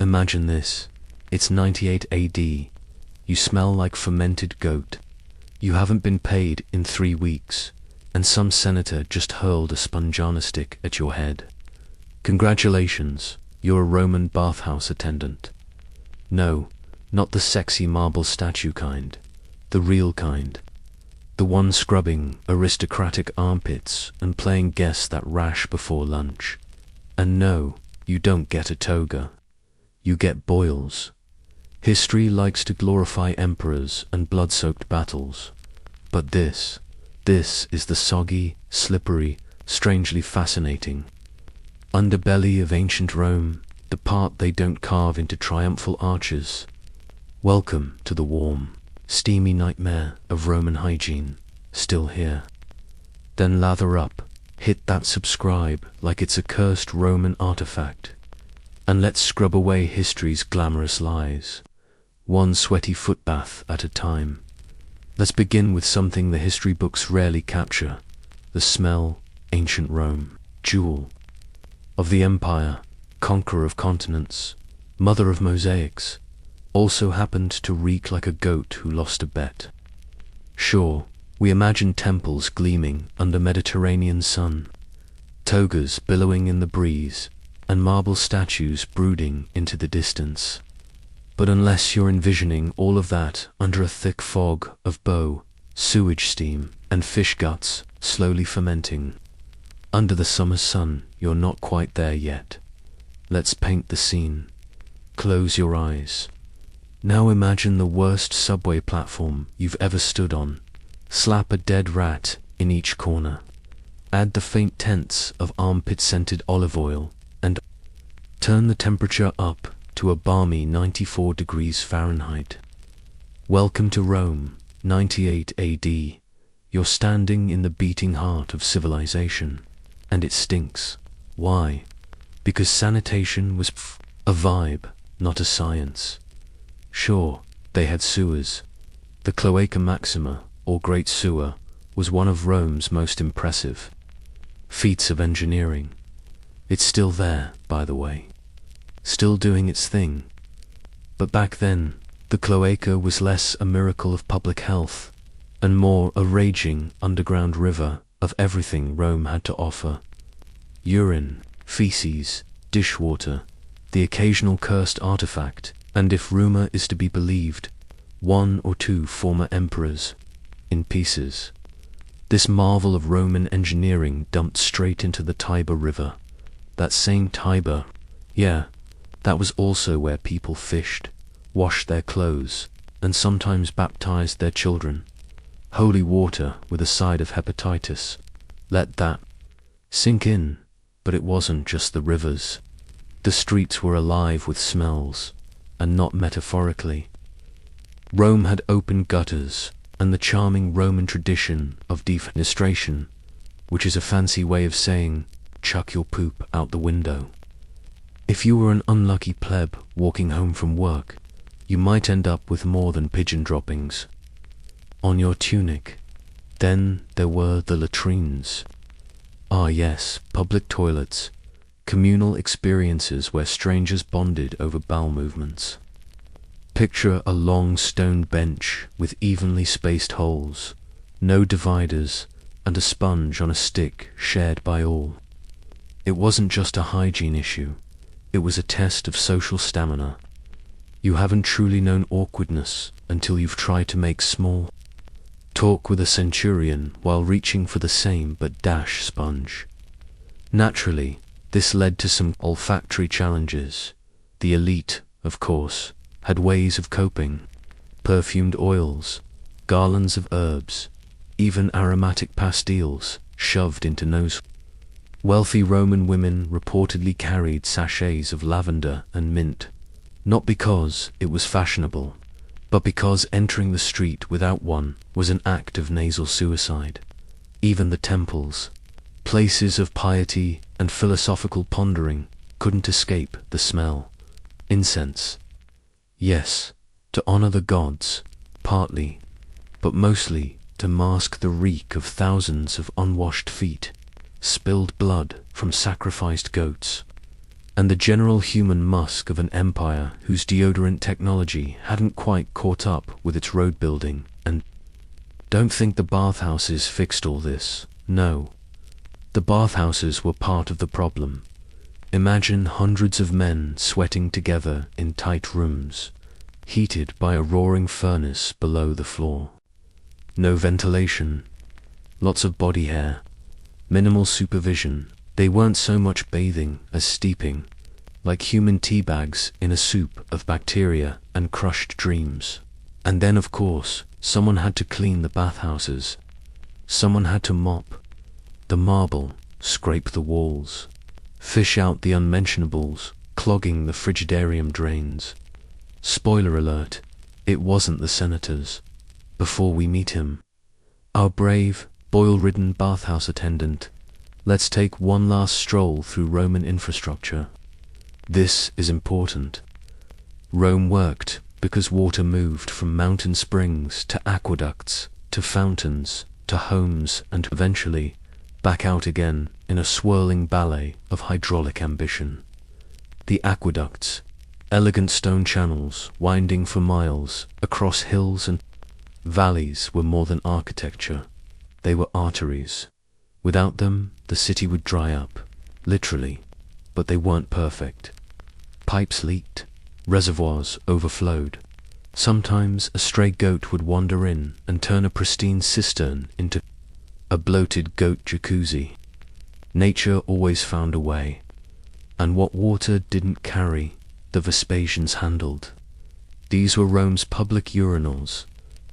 Imagine this. It's 98 AD. You smell like fermented goat. You haven't been paid in 3 weeks, and some senator just hurled a spongiana stick at your head. Congratulations, you're a Roman bathhouse attendant. No, not the sexy marble statue kind. The real kind. The one scrubbing aristocratic armpits and playing guess that rash before lunch. And no, you don't get a toga. You get boils. History likes to glorify emperors and blood-soaked battles. But this is the soggy, slippery, strangely fascinating underbelly of ancient Rome, the part they don't carve into triumphal arches. Welcome to the warm, steamy nightmare of Roman hygiene, still here. Then lather up, hit that subscribe like it's a cursed Roman artifact, and let's scrub away history's glamorous lies, one sweaty footbath at a time. Let's begin with something the history books rarely capture, the smell, ancient Rome, jewel of the empire, conqueror of continents, mother of mosaics, also happened to reek like a goat who lost a bet. Sure, we imagine temples gleaming under Mediterranean sun, togas billowing in the breeze, and marble statues brooding into the distance. But unless you're envisioning all of that under a thick fog of bow, sewage steam, and fish guts slowly fermenting, under the summer sun, you're not quite there yet. Let's paint the scene. Close your eyes. Now imagine the worst subway platform you've ever stood on. Slap a dead rat in each corner. Add the faint tints of armpit-scented olive oil, and turn the temperature up to a balmy 94 degrees Fahrenheit. Welcome to Rome, 98 AD. You're standing in the beating heart of civilization, and it stinks. Why? Because sanitation was a vibe, not a science. Sure, they had sewers. The Cloaca Maxima, or Great Sewer, was one of Rome's most impressive feats of engineering. It's still there, by the way. Still doing its thing. But back then, the cloaca was less a miracle of public health, and more a raging underground river of everything Rome had to offer. Urine, feces, dishwater, the occasional cursed artifact, and if rumor is to be believed, 1 or 2 former emperors, in pieces. This marvel of Roman engineering dumped straight into the Tiber River. That same Tiber, yeah, that was also where people fished, washed their clothes, and sometimes baptized their children. Holy water with a side of hepatitis. Let that sink in, but it wasn't just the rivers. The streets were alive with smells, and not metaphorically. Rome had open gutters, and the charming Roman tradition of defenestration, which is a fancy way of saying, chuck your poop out the window. If you were an unlucky pleb walking home from work, you might end up with more than pigeon droppings on your tunic. Then there were the latrines. Ah yes, public toilets, communal experiences where strangers bonded over bowel movements. Picture a long stone bench with evenly spaced holes, no dividers, and a sponge on a stick shared by all. It wasn't just a hygiene issue, it was a test of social stamina. You haven't truly known awkwardness until you've tried to make small talk with a centurion while reaching for the same but dash sponge. Naturally, this led to some olfactory challenges. The elite, of course, had ways of coping. Perfumed oils, garlands of herbs, even aromatic pastilles shoved into nose. Wealthy Roman women reportedly carried sachets of lavender and mint, not because it was fashionable, but because entering the street without one was an act of nasal suicide. Even the temples, places of piety and philosophical pondering, couldn't escape the smell. Incense. Yes, to honor the gods, partly, but mostly to mask the reek of thousands of unwashed feet, spilled blood from sacrificed goats, and the general human musk of an empire whose deodorant technology hadn't quite caught up with its road building. And don't think the bathhouses fixed all this. No. The bathhouses were part of the problem. Imagine hundreds of men sweating together in tight rooms, heated by a roaring furnace below the floor. No ventilation, lots of body hair, minimal supervision. They weren't so much bathing as steeping, like human tea bags in a soup of bacteria and crushed dreams. And then, of course, someone had to clean the bathhouses. Someone had to mop the marble, scrape the walls, fish out the unmentionables, clogging the frigidarium drains. Spoiler alert, it wasn't the senator's. Before we meet him, our brave, boil-ridden bathhouse attendant, let's take one last stroll through Roman infrastructure. This is important. Rome worked because water moved from mountain springs to aqueducts, to fountains, to homes, and eventually back out again in a swirling ballet of hydraulic ambition. The aqueducts, elegant stone channels winding for miles across hills and valleys, were more than architecture. They were arteries. Without them, the city would dry up, literally, but they weren't perfect. Pipes leaked, reservoirs overflowed. Sometimes a stray goat would wander in and turn a pristine cistern into a bloated goat jacuzzi. Nature always found a way, and what water didn't carry, the Vespasians handled. These were Rome's public urinals,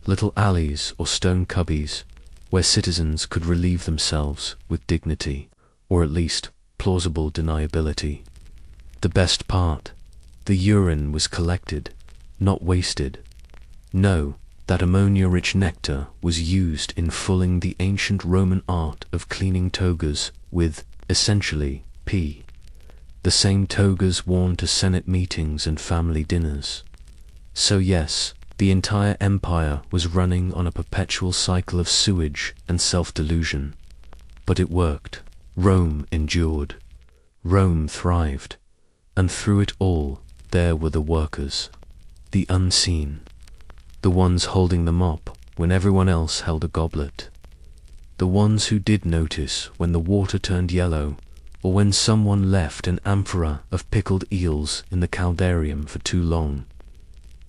little alleys or stone cubbies where citizens could relieve themselves with dignity, or at least plausible deniability. The best part, the urine was collected, not wasted. No, that ammonia-rich nectar was used in fulling the ancient Roman art of cleaning togas with, essentially, pee. The same togas worn to Senate meetings and family dinners. So yes, the entire empire was running on a perpetual cycle of sewage and self-delusion. But it worked. Rome endured. Rome thrived. And through it all, there were the workers. The unseen. The ones holding the mop when everyone else held a goblet. The ones who did notice when the water turned yellow, or when someone left an amphora of pickled eels in the caldarium for too long.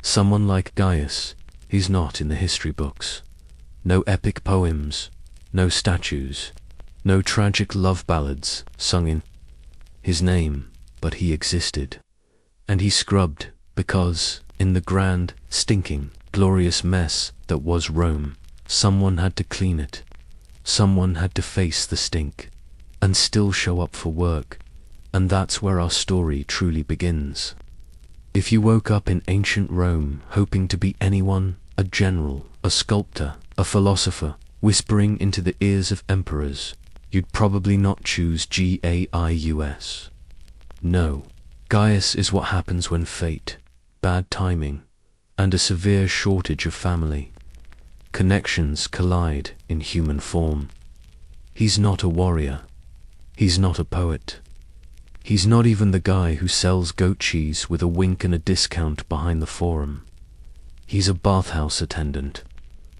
Someone like Gaius, he's not in the history books. No epic poems, no statues, no tragic love ballads sung in his name, but he existed. And he scrubbed because, in the grand, stinking, glorious mess that was Rome, someone had to clean it. Someone had to face the stink, and still show up for work. And that's where our story truly begins. If you woke up in ancient Rome hoping to be anyone, a general, a sculptor, a philosopher, whispering into the ears of emperors, you'd probably not choose Gaius. No, Gaius is what happens when fate, bad timing, and a severe shortage of family connections collide in human form. He's not a warrior. He's not a poet. He's not even the guy who sells goat cheese with a wink and a discount behind the forum. He's a bathhouse attendant,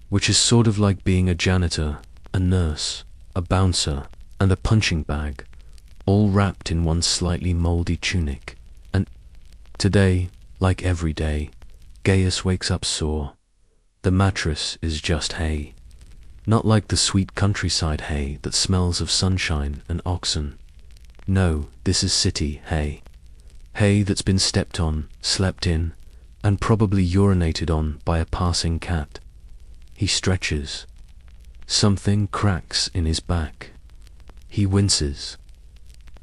which is sort of like being a janitor, a nurse, a bouncer, and a punching bag, all wrapped in one slightly moldy tunic. And today, like every day, Gaius wakes up sore. The mattress is just hay. Not like the sweet countryside hay that smells of sunshine and oxen. No, this is city hay. Hay that's been stepped on, slept in, and probably urinated on by a passing cat. He stretches. Something cracks in his back. He winces.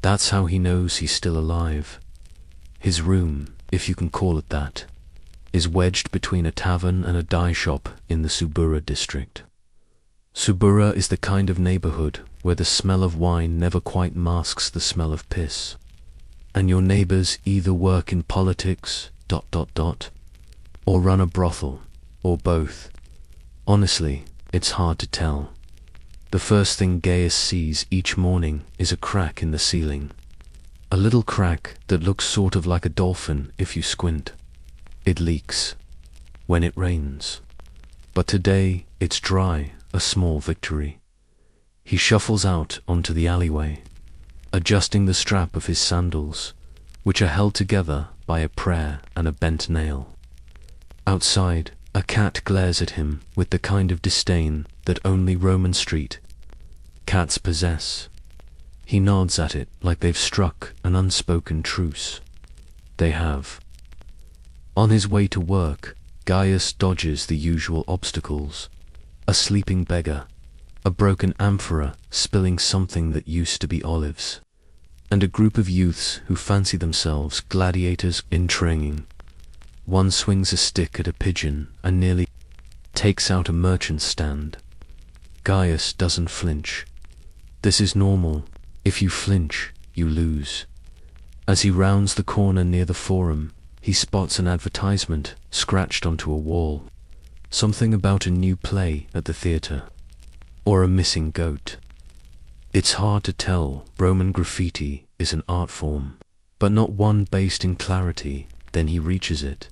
That's how he knows he's still alive. His room, if you can call it that, is wedged between a tavern and a dye shop in the Subura district. Subura is the kind of neighborhood where the smell of wine never quite masks the smell of piss. And your neighbors either work in politics, ... or run a brothel, or both. Honestly, it's hard to tell. The first thing Gaius sees each morning is a crack in the ceiling. A little crack that looks sort of like a dolphin if you squint. It leaks when it rains. But today it's dry, a small victory. He shuffles out onto the alleyway, adjusting the strap of his sandals, which are held together by a prayer and a bent nail. Outside, a cat glares at him with the kind of disdain that only Roman Street cats possess. He nods at it like they've struck an unspoken truce. They have. On his way to work, Gaius dodges the usual obstacles. A sleeping beggar, a broken amphora spilling something that used to be olives, and a group of youths who fancy themselves gladiators in training. One swings a stick at a pigeon and nearly takes out a merchant's stand. Gaius doesn't flinch. This is normal. If you flinch, you lose. As he rounds the corner near the Forum, he spots an advertisement scratched onto a wall. Something about a new play at the theatre, or a missing goat. It's hard to tell. Roman graffiti is an art form, but not one based in clarity. Then he reaches it.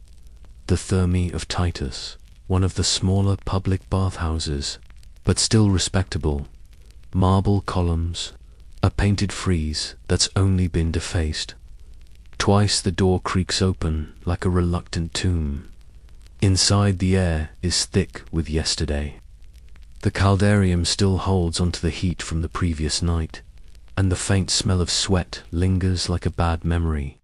The Thermae of Titus, one of the smaller public bathhouses, but still respectable. Marble columns, a painted frieze that's only been defaced. Twice the door creaks open like a reluctant tomb. Inside, the air is thick with yesterday. The caldarium still holds onto the heat from the previous night, and the faint smell of sweat lingers like a bad memory.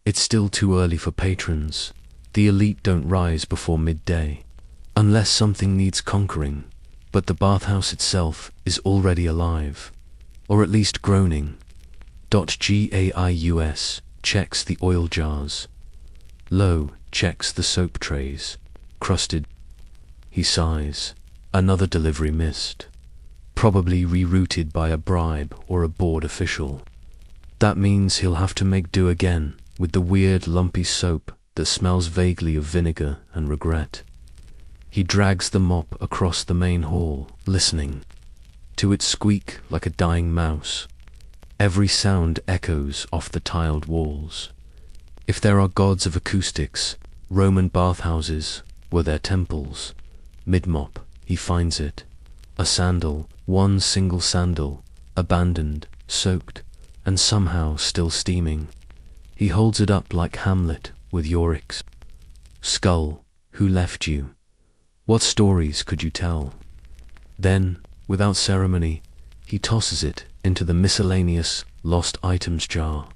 It's still too early for patrons. The elite don't rise before midday, unless something needs conquering, but the bathhouse itself is already alive, or at least groaning. Gaius checks the oil jars. Lowe checks the soap trays. Crusted. He sighs. Another delivery missed. Probably rerouted by a bribe or a board official. That means he'll have to make do again with the weird lumpy soap that smells vaguely of vinegar and regret. He drags the mop across the main hall, listening to it squeak like a dying mouse. Every sound echoes off the tiled walls. If there are gods of acoustics, Roman bathhouses were their temples. Mid-mop, he finds it. A sandal, one single sandal, abandoned, soaked, and somehow still steaming. He holds it up like Hamlet with Yorick's skull. Who left you? What stories could you tell? Then, without ceremony, he tosses it into the miscellaneous lost items jar,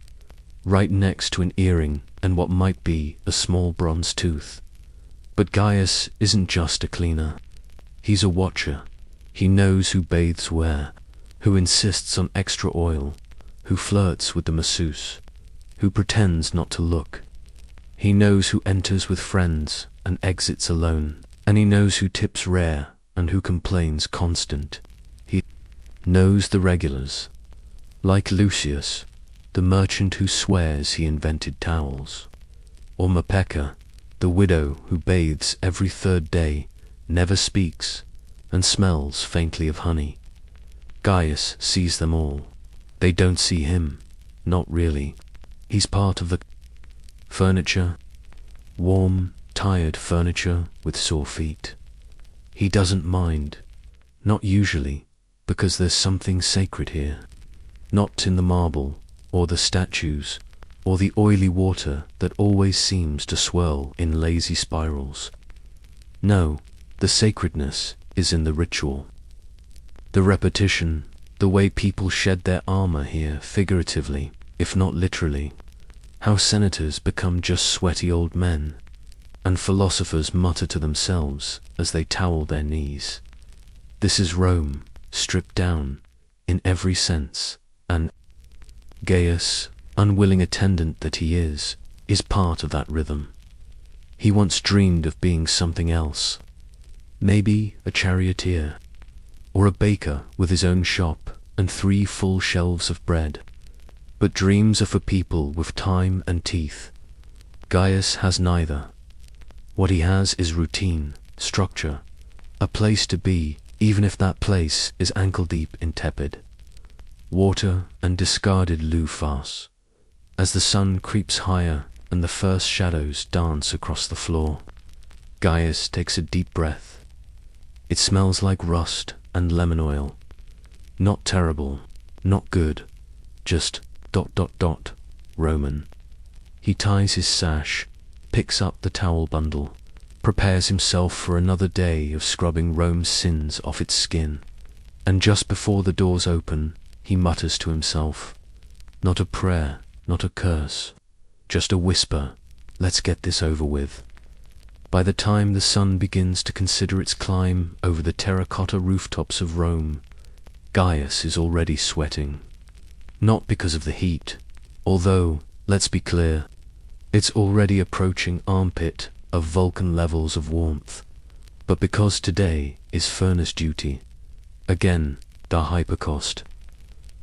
right next to an earring and what might be a small bronze tooth. But Gaius isn't just a cleaner. He's a watcher. He knows who bathes where, who insists on extra oil, who flirts with the masseuse, who pretends not to look. He knows who enters with friends and exits alone, and he knows who tips rare and who complains constant. He knows the regulars, like Lucius, the merchant who swears he invented towels, or Mapeka, the widow who bathes every third day, never speaks, and smells faintly of honey. Gaius sees them all. They don't see him. Not really. He's part of the furniture, warm, tired furniture with sore feet. He doesn't mind. Not usually, because there's something sacred here. Not in the marble, or the statues, or the oily water that always seems to swirl in lazy spirals. No, the sacredness is in the ritual. The repetition, the way people shed their armor here figuratively, if not literally. How senators become just sweaty old men, and philosophers mutter to themselves as they towel their knees. This is Rome, stripped down, in every sense, and Gaius, unwilling attendant that he is part of that rhythm. He once dreamed of being something else. Maybe a charioteer, or a baker with his own shop and 3 full shelves of bread. But dreams are for people with time and teeth. Gaius has neither. What he has is routine, structure, a place to be, even if that place is ankle-deep in tepid water and discarded loo farce. as the sun creeps higher and the first shadows dance across the floor. Gaius takes a deep breath. It smells like rust and lemon oil. Not terrible, not good, just ... Roman. He ties his sash, picks up the towel bundle, prepares himself for another day of scrubbing Rome's sins off its skin, and just before the doors open, he mutters to himself, not a prayer, not a curse, just a whisper, let's get this over with. By the time the sun begins to consider its climb over the terracotta rooftops of Rome, Gaius is already sweating. Not because of the heat, although, let's be clear, it's already approaching armpit of Vulcan levels of warmth, but because today is furnace duty. Again, the hypercost.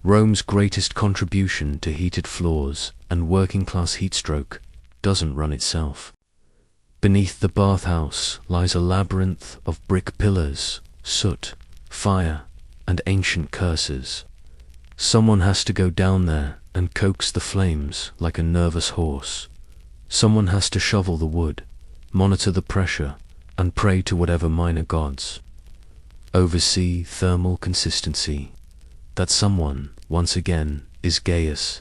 Rome's greatest contribution to heated floors and working-class heatstroke doesn't run itself. Beneath the bathhouse lies a labyrinth of brick pillars, soot, fire, and ancient curses. Someone has to go down there and coax the flames like a nervous horse. Someone has to shovel the wood, monitor the pressure, and pray to whatever minor gods. Oversee thermal consistency. That someone, once again, is Gaius.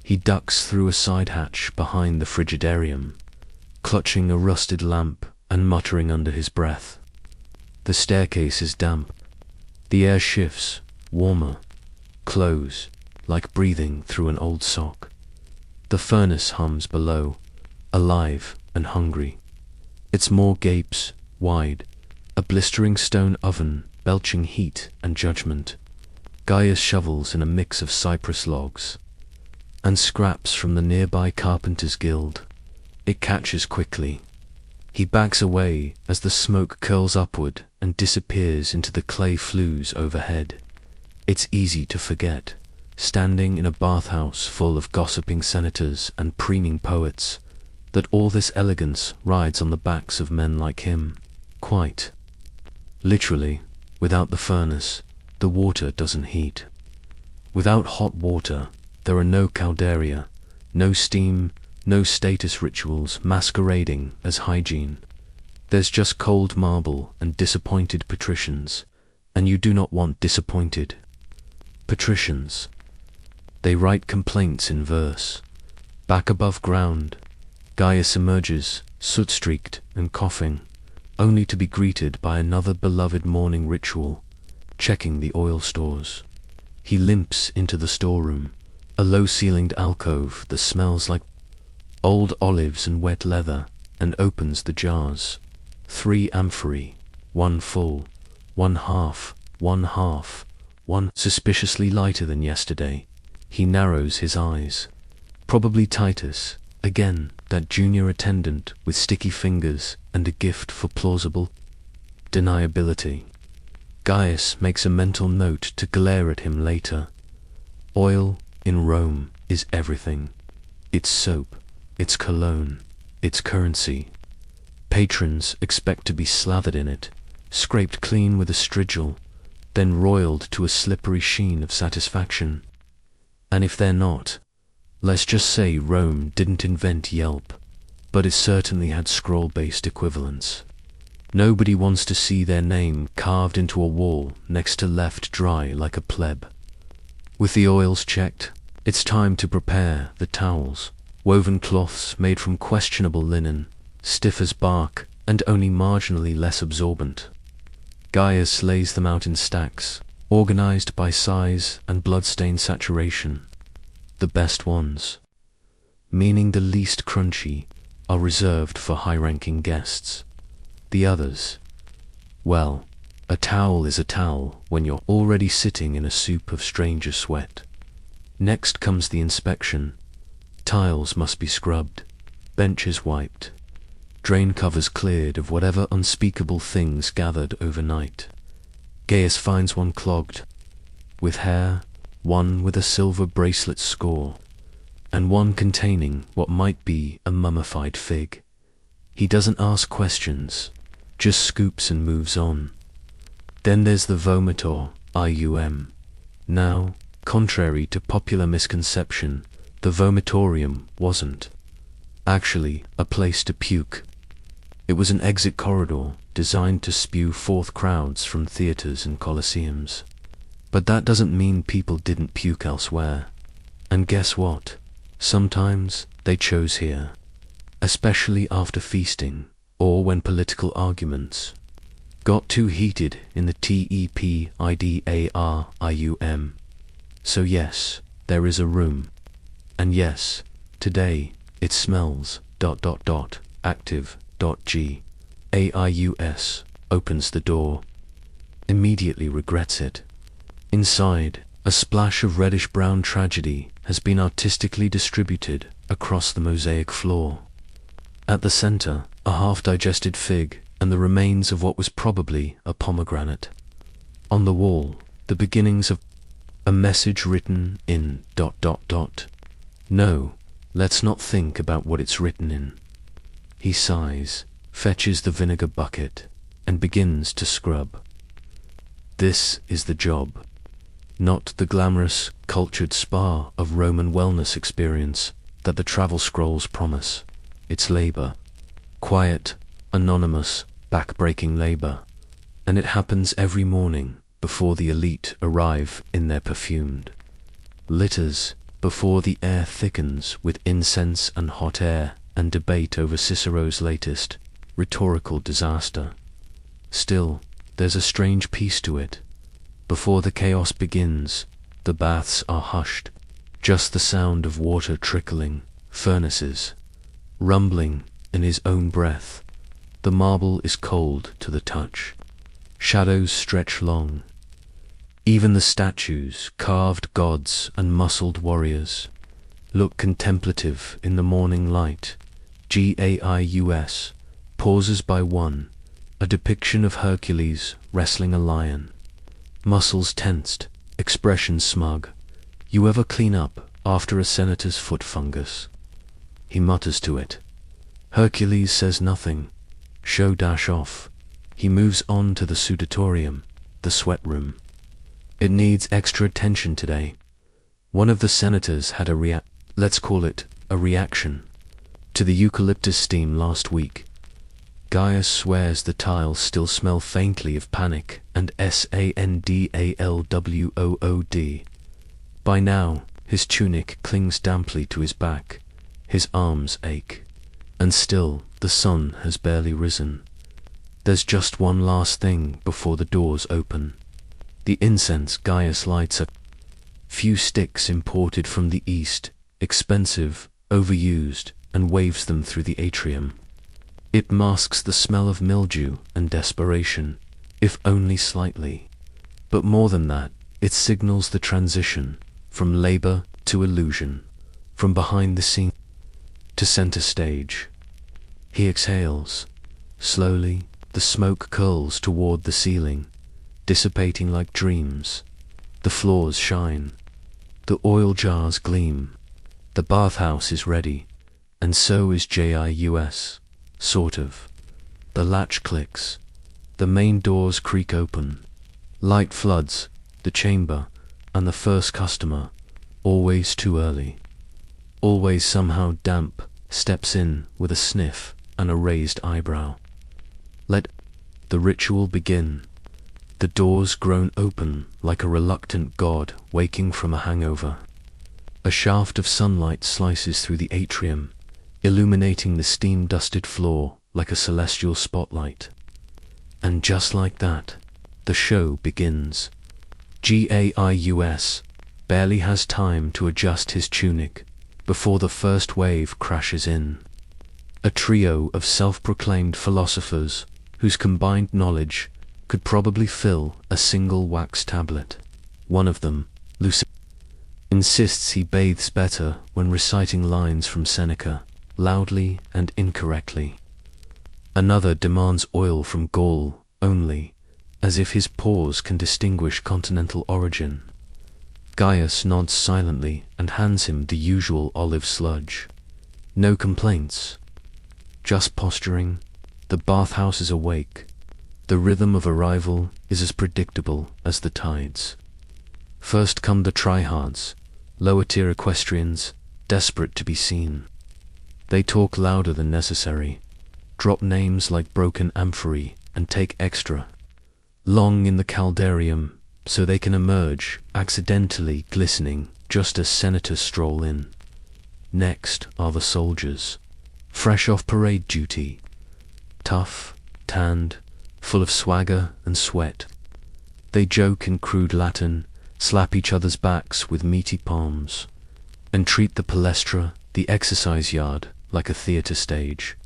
He ducks through a side hatch behind the frigidarium, clutching a rusted lamp and muttering under his breath. The staircase is damp. The air shifts, warmer, close, like breathing through an old sock. The furnace hums below, alive and hungry. Its maw gapes wide, a blistering stone oven belching heat and judgment. Gaius shovels in a mix of cypress logs and scraps from the nearby carpenter's guild. It catches quickly. He backs away as the smoke curls upward and disappears into the clay flues overhead. It's easy to forget, standing in a bathhouse full of gossiping senators and preening poets, that all this elegance rides on the backs of men like him. Quite literally, without the furnace, the water doesn't heat. Without hot water, there are no calderia, no steam, no status rituals masquerading as hygiene. There's just cold marble and disappointed patricians, and you do not want disappointed patricians. They write complaints in verse. Back above ground, Gaius emerges, soot-streaked and coughing, only to be greeted by another beloved morning ritual, checking the oil stores. He limps into the storeroom, a low-ceilinged alcove that smells like old olives and wet leather, and opens the jars. 3 amphorae, 1 full, 1 half, 1 half, 1 suspiciously lighter than yesterday. He narrows his eyes. Probably Titus, again, that junior attendant with sticky fingers and a gift for plausible deniability. Gaius makes a mental note to glare at him later. Oil in Rome is everything. It's soap, it's cologne, it's currency. Patrons expect to be slathered in it, scraped clean with a strigil, then roiled to a slippery sheen of satisfaction. And if they're not, let's just say Rome didn't invent Yelp, but it certainly had scroll-based equivalents. Nobody wants to see their name carved into a wall next to left dry like a pleb. With the oils checked, it's time to prepare the towels, woven cloths made from questionable linen, stiff as bark and only marginally less absorbent. Gaius lays them out in stacks, organized by size and bloodstain saturation. The best ones, meaning the least crunchy, are reserved for high-ranking guests. The others, well, a towel is a towel when you're already sitting in a soup of stranger sweat. Next comes the inspection. Tiles must be scrubbed, benches wiped, drain covers cleared of whatever unspeakable things gathered overnight. Gaius finds one clogged with hair, one with a silver bracelet score, and one containing what might be a mummified fig. He doesn't ask questions, just scoops and moves on. Then there's the vomitor, IUM. Now, contrary to popular misconception, The vomitorium wasn't actually a place to puke. It was an exit corridor designed to spew forth crowds from theaters and coliseums. But that doesn't mean people didn't puke elsewhere. And guess what? Sometimes they chose here, especially after feasting or when political arguments got too heated in the TEPIDARIUM. So yes, there is a room. And yes, today it smells ... active. AIUS opens the door, immediately regrets it. Inside, a splash of reddish-brown tragedy has been artistically distributed across the mosaic floor. At the center, a half-digested fig and the remains of what was probably a pomegranate. On the wall, the beginnings of a message written in ... No, let's not think about what it's written in. He sighs, fetches the vinegar bucket, and begins to scrub. This is the job. Not the glamorous, cultured spa of Roman wellness experience that the travel scrolls promise. It's labor. Quiet, anonymous, back-breaking labor. And it happens every morning before the elite arrive in their perfumed litters, before the air thickens with incense and hot air and debate over Cicero's latest rhetorical disaster. Still, there's a strange peace to it. Before the chaos begins, the baths are hushed. Just the sound of water trickling, furnaces rumbling in his own breath. The marble is cold to the touch. Shadows stretch long. Even the statues, carved gods and muscled warriors, look contemplative in the morning light. GAIUS pauses by one, a depiction of Hercules wrestling a lion. Muscles tensed, expression smug. You ever clean up after a senator's foot fungus? He mutters to it. Hercules says nothing. Show dash off. He moves on to the sudatorium, the sweat room. It needs extra attention today. One of the senators had let's call it a reaction to the eucalyptus steam last week. Gaius swears the tiles still smell faintly of panic and sandalwood. By now, his tunic clings damply to his back, his arms ache, and still the sun has barely risen. There's just one last thing before the doors open. The incense Gaius lights a few sticks imported from the east, expensive, overused, and waves them through the atrium. It masks the smell of mildew and desperation, if only slightly. But more than that, it signals the transition from labor to illusion, from behind the scene to center stage. He exhales. Slowly, the smoke curls toward the ceiling, dissipating like dreams. The floors shine. The oil jars gleam. The bathhouse is ready, and so is JIUS. Sort of. The latch clicks. The main doors creak open. Light floods the chamber, and the first customer, always too early, always somehow damp, steps in with a sniff and a raised eyebrow. Let the ritual begin. The doors groan open like a reluctant god waking from a hangover. A shaft of sunlight slices through the atrium, illuminating the steam-dusted floor like a celestial spotlight. And just like that, the show begins. GAIUS barely has time to adjust his tunic before the first wave crashes in. A trio of self-proclaimed philosophers whose combined knowledge could probably fill a single wax tablet. One of them, Lucifer, insists he bathes better when reciting lines from Seneca, loudly and incorrectly. Another demands oil from Gaul only, as if his pores can distinguish continental origin. Gaius nods silently and hands him the usual olive sludge. No complaints. Just posturing. The bathhouse is awake. The rhythm of arrival is as predictable as the tides. First come the tryhards, lower-tier equestrians, desperate to be seen. They talk louder than necessary, drop names like broken amphorae, and take extra long in the caldarium so they can emerge accidentally glistening just as senators stroll in. Next are the soldiers, fresh off parade duty, tough, tanned, full of swagger and sweat. They joke in crude Latin, slap each other's backs with meaty palms, and treat the palestra, the exercise yard, like a theatre stage.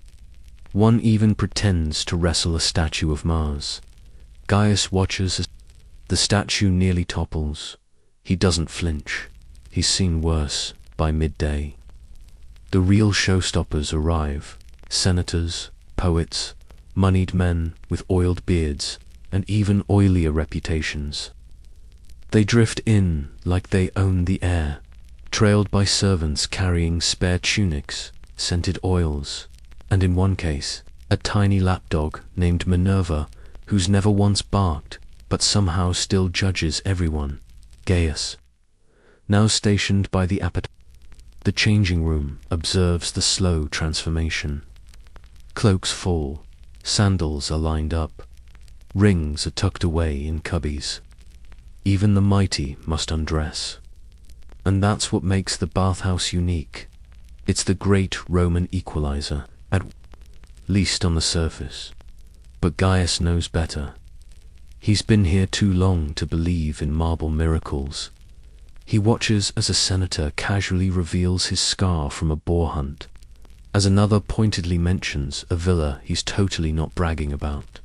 One even pretends to wrestle a statue of Mars. Gaius watches as the statue nearly topples. He doesn't flinch. He's seen worse by midday. The real showstoppers arrive: senators, poets, moneyed men with oiled beards, and even oilier reputations. They drift in like they own the air, trailed by servants carrying spare tunics, scented oils, and in one case, a tiny lapdog named Minerva, who's never once barked, but somehow still judges everyone. Gaius, now stationed by the the changing room, observes the slow transformation. Cloaks fall, sandals are lined up, rings are tucked away in cubbies. Even the mighty must undress. And that's what makes the bathhouse unique. It's the great Roman equalizer, at least on the surface. But Gaius knows better. He's been here too long to believe in marble miracles. He watches as a senator casually reveals his scar from a boar hunt, as another pointedly mentions a villa he's totally not bragging about.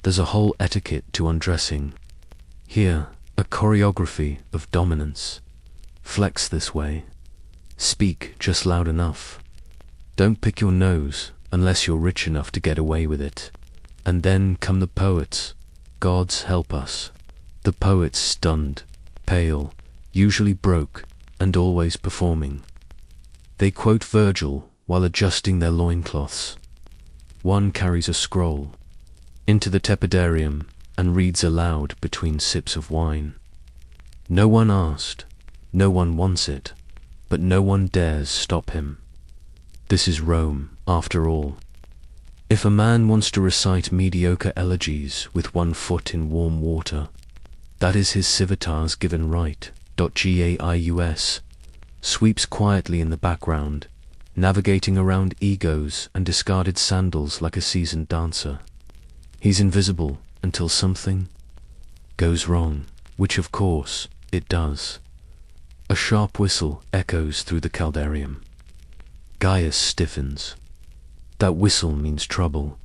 There's a whole etiquette to undressing. Here, a choreography of dominance. Flex this way. Speak just loud enough. Don't pick your nose unless you're rich enough to get away with it. And then come the poets. Gods help us. The poets stunned, pale, usually broke, and always performing. They quote Virgil while adjusting their loincloths. One carries a scroll into the tepidarium and reads aloud between sips of wine. No one asked, no one wants it, but no one dares stop him. This is Rome, after all. If a man wants to recite mediocre elegies with 1 foot in warm water, that is his civitar's given right. Gaius sweeps quietly in the background, navigating around egos and discarded sandals like a seasoned dancer. He's invisible until something goes wrong, which of course it does. A sharp whistle echoes through the caldarium. Gaius stiffens. That whistle means trouble.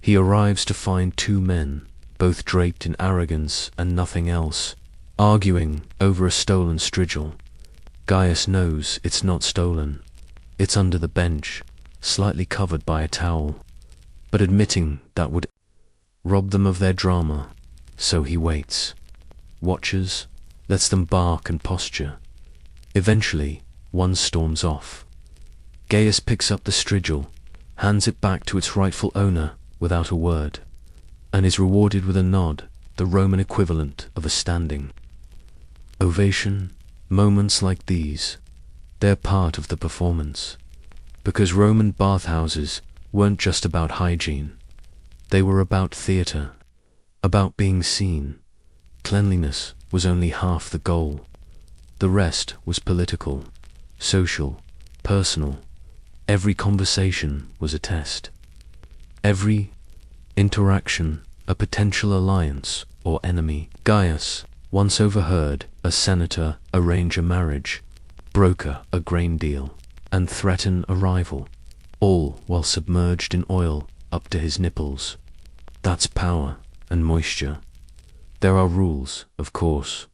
He arrives to find 2 men, both draped in arrogance and nothing else, arguing over a stolen strigil. Gaius knows it's not stolen. It's under the bench, slightly covered by a towel, but admitting that would rob them of their drama, so he waits, watches, lets them bark and posture. Eventually, one storms off. Gaius picks up the strigil, hands it back to its rightful owner without a word, and is rewarded with a nod, the Roman equivalent of a standing ovation. Moments like these, they're part of the performance, because Roman bathhouses weren't just about hygiene. They were about theatre, about being seen. Cleanliness was only half the goal. The rest was political, social, personal. Every conversation was a test. Every interaction a potential alliance or enemy. Gaius once overheard a senator arrange a marriage, broker a grain deal, and threaten a rival, all while submerged in oil up to his nipples. That's power and moisture. There are rules, of course.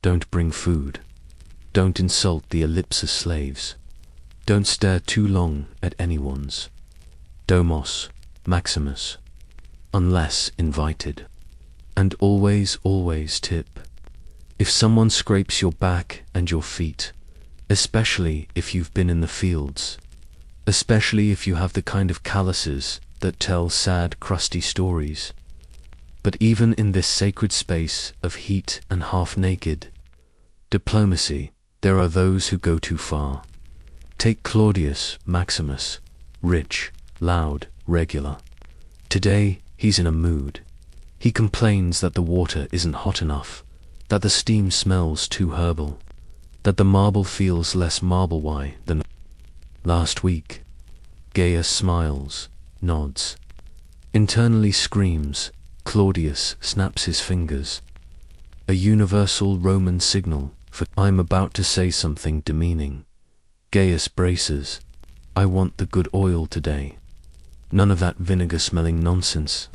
Don't bring food. Don't insult the ellipsis slaves. Don't stare too long at anyone's. Domos, Maximus. Unless invited. And always, always tip. If someone scrapes your back and your feet, especially if you've been in the fields, especially if you have the kind of calluses that tell sad, crusty stories. But even in this sacred space of heat and half-naked diplomacy, there are those who go too far. Take Claudius Maximus, rich, loud, regular. Today, he's in a mood. He complains that the water isn't hot enough, that the steam smells too herbal, that the marble feels less marble-y than last week. Gaius smiles, nods. Internally screams. Claudius snaps his fingers. A universal Roman signal for I'm about to say something demeaning. Gaius braces. I want the good oil today. None of that vinegar-smelling nonsense.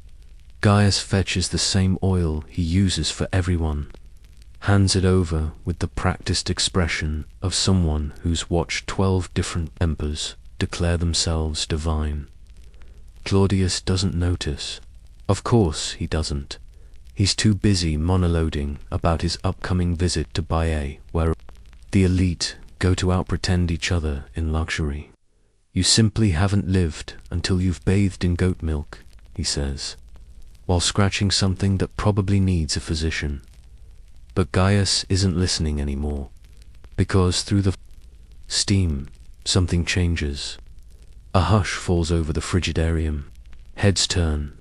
Gaius fetches the same oil he uses for everyone, hands it over with the practiced expression of someone who's watched 12 different emperors declare themselves divine. Claudius doesn't notice. Of course he doesn't. He's too busy monologuing about his upcoming visit to Baiae, where the elite go to outpretend each other in luxury. You simply haven't lived until you've bathed in goat milk, he says, while scratching something that probably needs a physician. But Gaius isn't listening anymore, because through the steam, something changes. A hush falls over the frigidarium. Heads turn.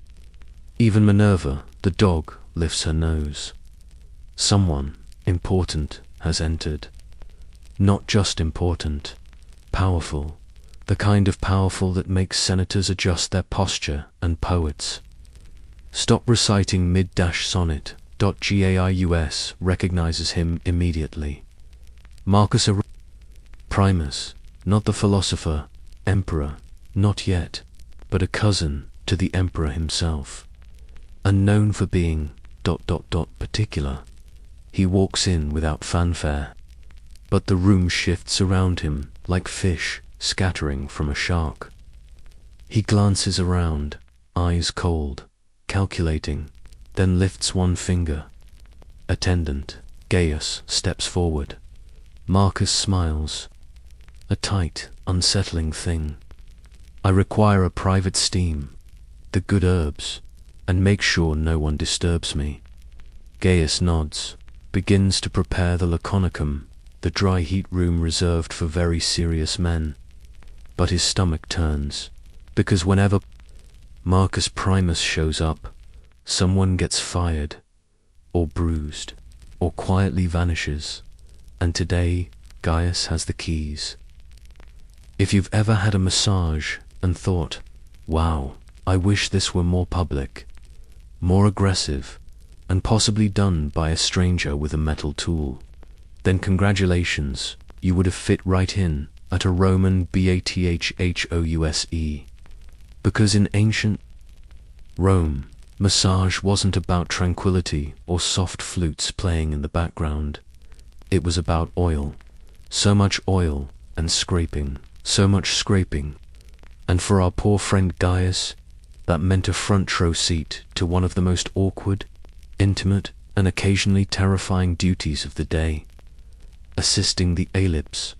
Even Minerva, the dog, lifts her nose. Someone important has entered. Not just important, powerful. The kind of powerful that makes senators adjust their posture and poets stop reciting mid-sonnet. Gaius recognizes him immediately. Marcus Primus, not the philosopher, emperor, not yet, but a cousin to the emperor himself. And known for being ... particular. He walks in without fanfare, but the room shifts around him like fish scattering from a shark. He glances around, eyes cold, calculating, then lifts one finger. Attendant. Gaius steps forward. Marcus smiles. A tight, unsettling thing. I require a private steam, the good herbs, and make sure no one disturbs me. Gaius nods, begins to prepare the laconicum, the dry heat room reserved for very serious men. But his stomach turns, because whenever Marcus Primus shows up, someone gets fired, or bruised, or quietly vanishes, and today Gaius has the keys. If you've ever had a massage and thought, wow, I wish this were more public, more aggressive, and possibly done by a stranger with a metal tool, then congratulations, you would have fit right in at a Roman Bathhouse. Because in ancient Rome, massage wasn't about tranquility or soft flutes playing in the background. It was about oil. So much oil and scraping, so much scraping. And for our poor friend Gaius, that meant a front row seat to one of the most awkward, intimate, and occasionally terrifying duties of the day, assisting the aelips.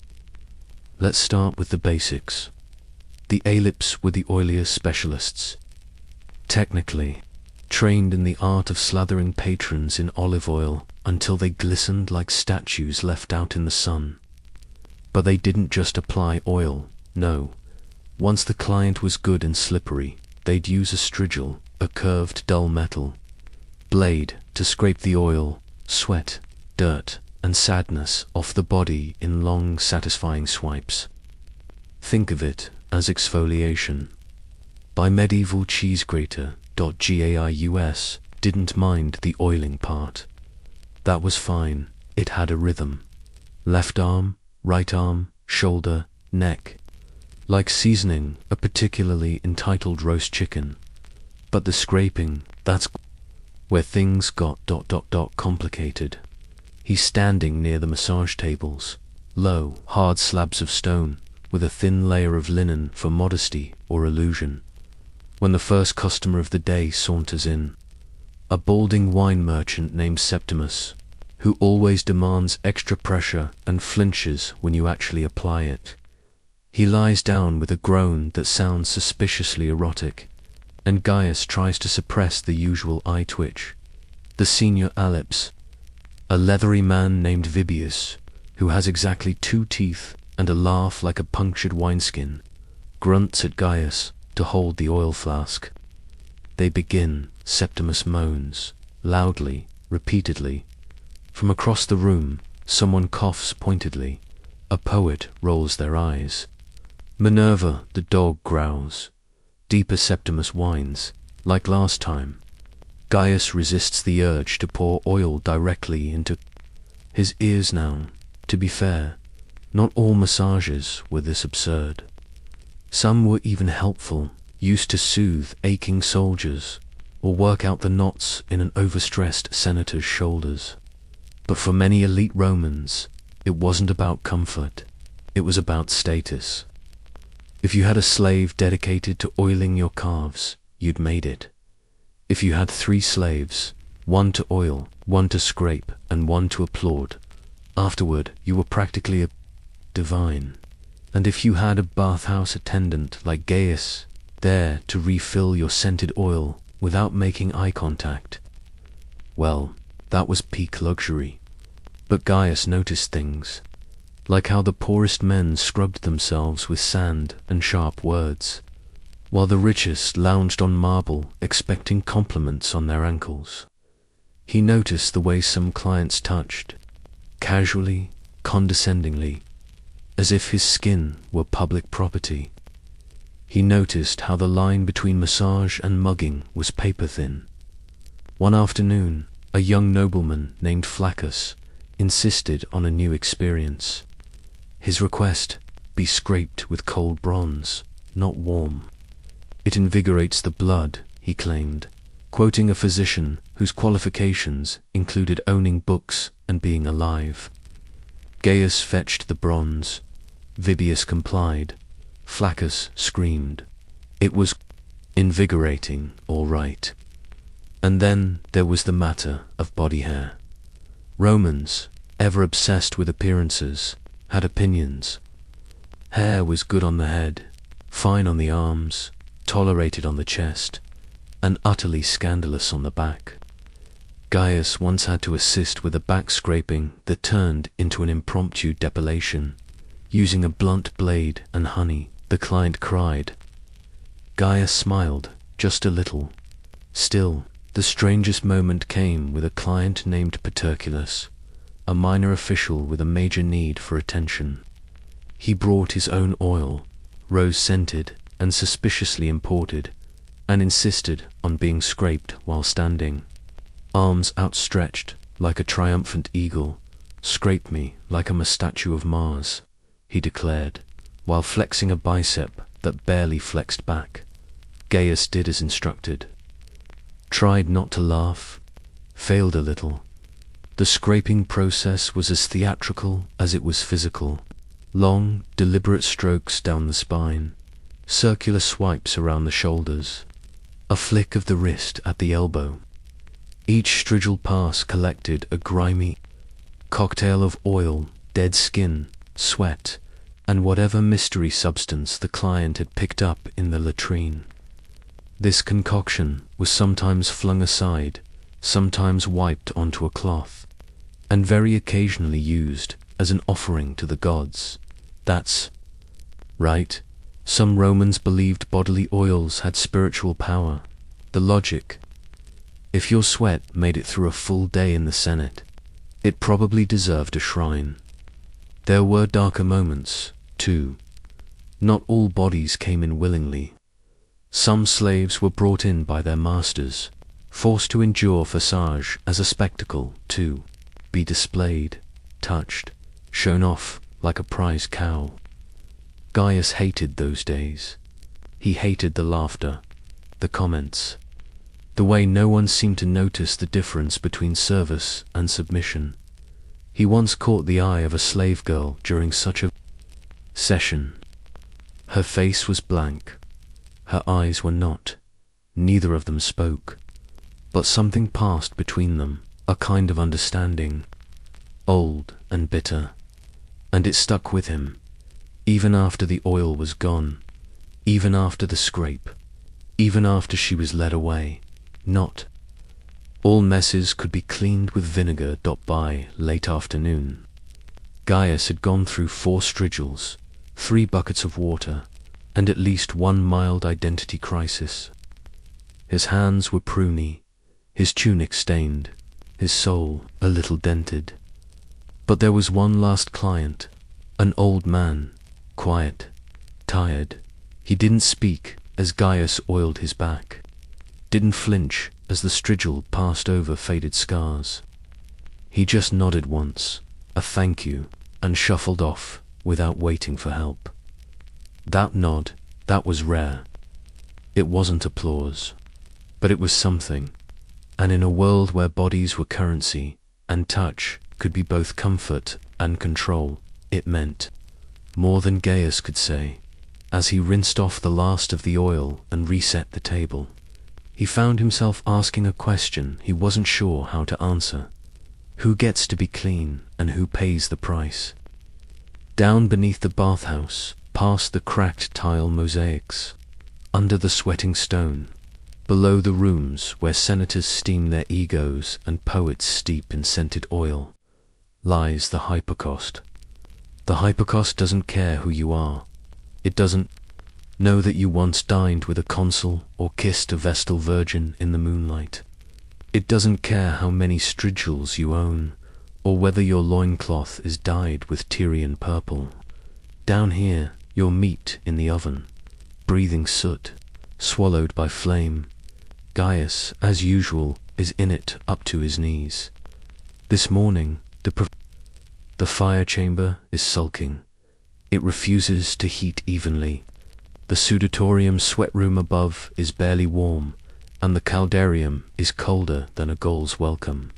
Let's start with the basics. The aelips were the oiliest specialists. Technically, trained in the art of slathering patrons in olive oil until they glistened like statues left out in the sun. But they didn't just apply oil, no. Once the client was good and slippery, they'd use a strigil, a curved dull metal blade, to scrape the oil, sweat, dirt, and sadness off the body in long, satisfying swipes. Think of it as exfoliation. By medieval cheese grater, Gaius didn't mind the oiling part. That was fine, it had a rhythm. Left arm, right arm, shoulder, neck. Like seasoning a particularly entitled roast chicken. But the scraping, that's where things got ... complicated. He's standing near the massage tables, low, hard slabs of stone, with a thin layer of linen for modesty or illusion. When the first customer of the day saunters in, a balding wine merchant named Septimus, who always demands extra pressure and flinches when you actually apply it. He lies down with a groan that sounds suspiciously erotic, and Gaius tries to suppress the usual eye twitch. The senior aelips, a leathery man named Vibius, who has exactly 2 teeth and a laugh like a punctured wineskin, grunts at Gaius to hold the oil flask. They begin, Septimus moans, loudly, repeatedly. From across the room, someone coughs pointedly. A poet rolls their eyes. Minerva, the dog, growls. Deeper Septimus whines, like last time. Gaius resists the urge to pour oil directly into his ears now. To be fair, not all massages were this absurd. Some were even helpful, used to soothe aching soldiers or work out the knots in an overstressed senator's shoulders. But for many elite Romans, it wasn't about comfort, it was about status. If you had a slave dedicated to oiling your calves, you'd made it. If you had 3 slaves, one to oil, one to scrape, and one to applaud, afterward you were practically a divine. And if you had a bathhouse attendant like Gaius, there to refill your scented oil without making eye contact, well, that was peak luxury. But Gaius noticed things, like how the poorest men scrubbed themselves with sand and sharp words, while the richest lounged on marble expecting compliments on their ankles. He noticed the way some clients touched, casually, condescendingly, as if his skin were public property. He noticed how the line between massage and mugging was paper-thin. One afternoon, a young nobleman named Flaccus insisted on a new experience. His request, be scraped with cold bronze, not warm. It invigorates the blood, he claimed, quoting a physician whose qualifications included owning books and being alive. Gaius fetched the bronze. Vibius complied. Flaccus screamed. It was invigorating, all right. And then there was the matter of body hair. Romans, ever obsessed with appearances, had opinions. Hair was good on the head, fine on the arms, tolerated on the chest, and utterly scandalous on the back. Gaius once had to assist with a back scraping that turned into an impromptu depilation. Using a blunt blade and honey, the client cried. Gaius smiled, just a little. Still, the strangest moment came with a client named Paterculus, a minor official with a major need for attention. He brought his own oil, rose-scented and suspiciously imported, and insisted on being scraped while standing. Arms outstretched, like a triumphant eagle, scrape me like I'm a statue of Mars, he declared, while flexing a bicep that barely flexed back. Gaius did as instructed. Tried not to laugh, failed a little. The scraping process was as theatrical as it was physical. Long, deliberate strokes down the spine, circular swipes around the shoulders, a flick of the wrist at the elbow. Each strigil pass collected a grimy cocktail of oil, dead skin, sweat, and whatever mystery substance the client had picked up in the latrine. This concoction was sometimes flung aside, sometimes wiped onto a cloth, and very occasionally used as an offering to the gods. That's right. Some Romans believed bodily oils had spiritual power. The logic: if your sweat made it through a full day in the Senate, it probably deserved a shrine. There were darker moments, too. Not all bodies came in willingly. Some slaves were brought in by their masters, forced to endure façage as a spectacle, to be displayed, touched, shown off like a prize cow. Gaius hated those days. He hated the laughter, the comments, the way no one seemed to notice the difference between service and submission. He once caught the eye of a slave girl during such a session. Her face was blank. Her eyes were not. Neither of them spoke. But something passed between them, a kind of understanding, old and bitter, and it stuck with him, even after the oil was gone, even after the scrape, even after she was led away. Not all messes could be cleaned with vinegar. By late afternoon, Gaius had gone through 4 strigils, 3 buckets of water, and at least 1 mild identity crisis. His hands were pruny, his tunic stained, his soul a little dented. But there was one last client, an old man, quiet, tired. He didn't speak as Gaius oiled his back, didn't flinch as the strigil passed over faded scars. He just nodded once, a thank you, and shuffled off without waiting for help. That nod, that was rare. It wasn't applause, but it was something. And in a world where bodies were currency, and touch could be both comfort and control, it meant more than Gaius could say. As he rinsed off the last of the oil and reset the table, he found himself asking a question he wasn't sure how to answer. Who gets to be clean, and who pays the price? Down beneath the bathhouse, past the cracked tile mosaics, under the sweating stone, below the rooms where senators steam their egos and poets steep in scented oil, lies the hypocaust. The hypocaust doesn't care who you are. It doesn't know that you once dined with a consul or kissed a Vestal virgin in the moonlight. It doesn't care how many strigils you own, or whether your loincloth is dyed with Tyrian purple. Down here, your meat in the oven, breathing soot, swallowed by flame. Gaius, as usual, is in it up to his knees. This morning, the fire chamber is sulking. It refuses to heat evenly. The sudatorium sweat room above is barely warm, and the caldarium is colder than a Gaul's welcome.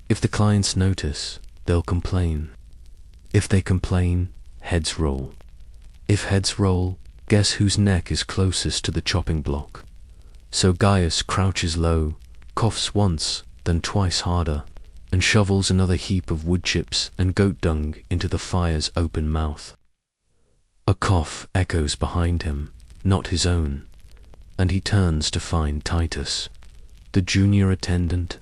If the clients notice, they'll complain. If they complain, heads roll. If heads roll, guess whose neck is closest to the chopping block? So Gaius crouches low, coughs once, then twice harder, and shovels another heap of wood chips and goat dung into the fire's open mouth. A cough echoes behind him, not his own, and he turns to find Titus, the junior attendant,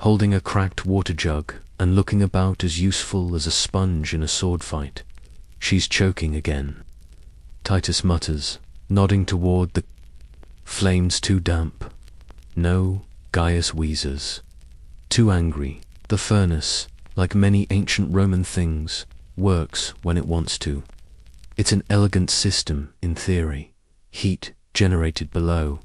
holding a cracked water jug and looking about as useful as a sponge in a sword fight. She's choking again. Titus mutters, nodding toward the flames. Too damp. No, Gaius wheezes. Too angry. The furnace, like many ancient Roman things, works when it wants to. It's an elegant system in theory. Heat generated below,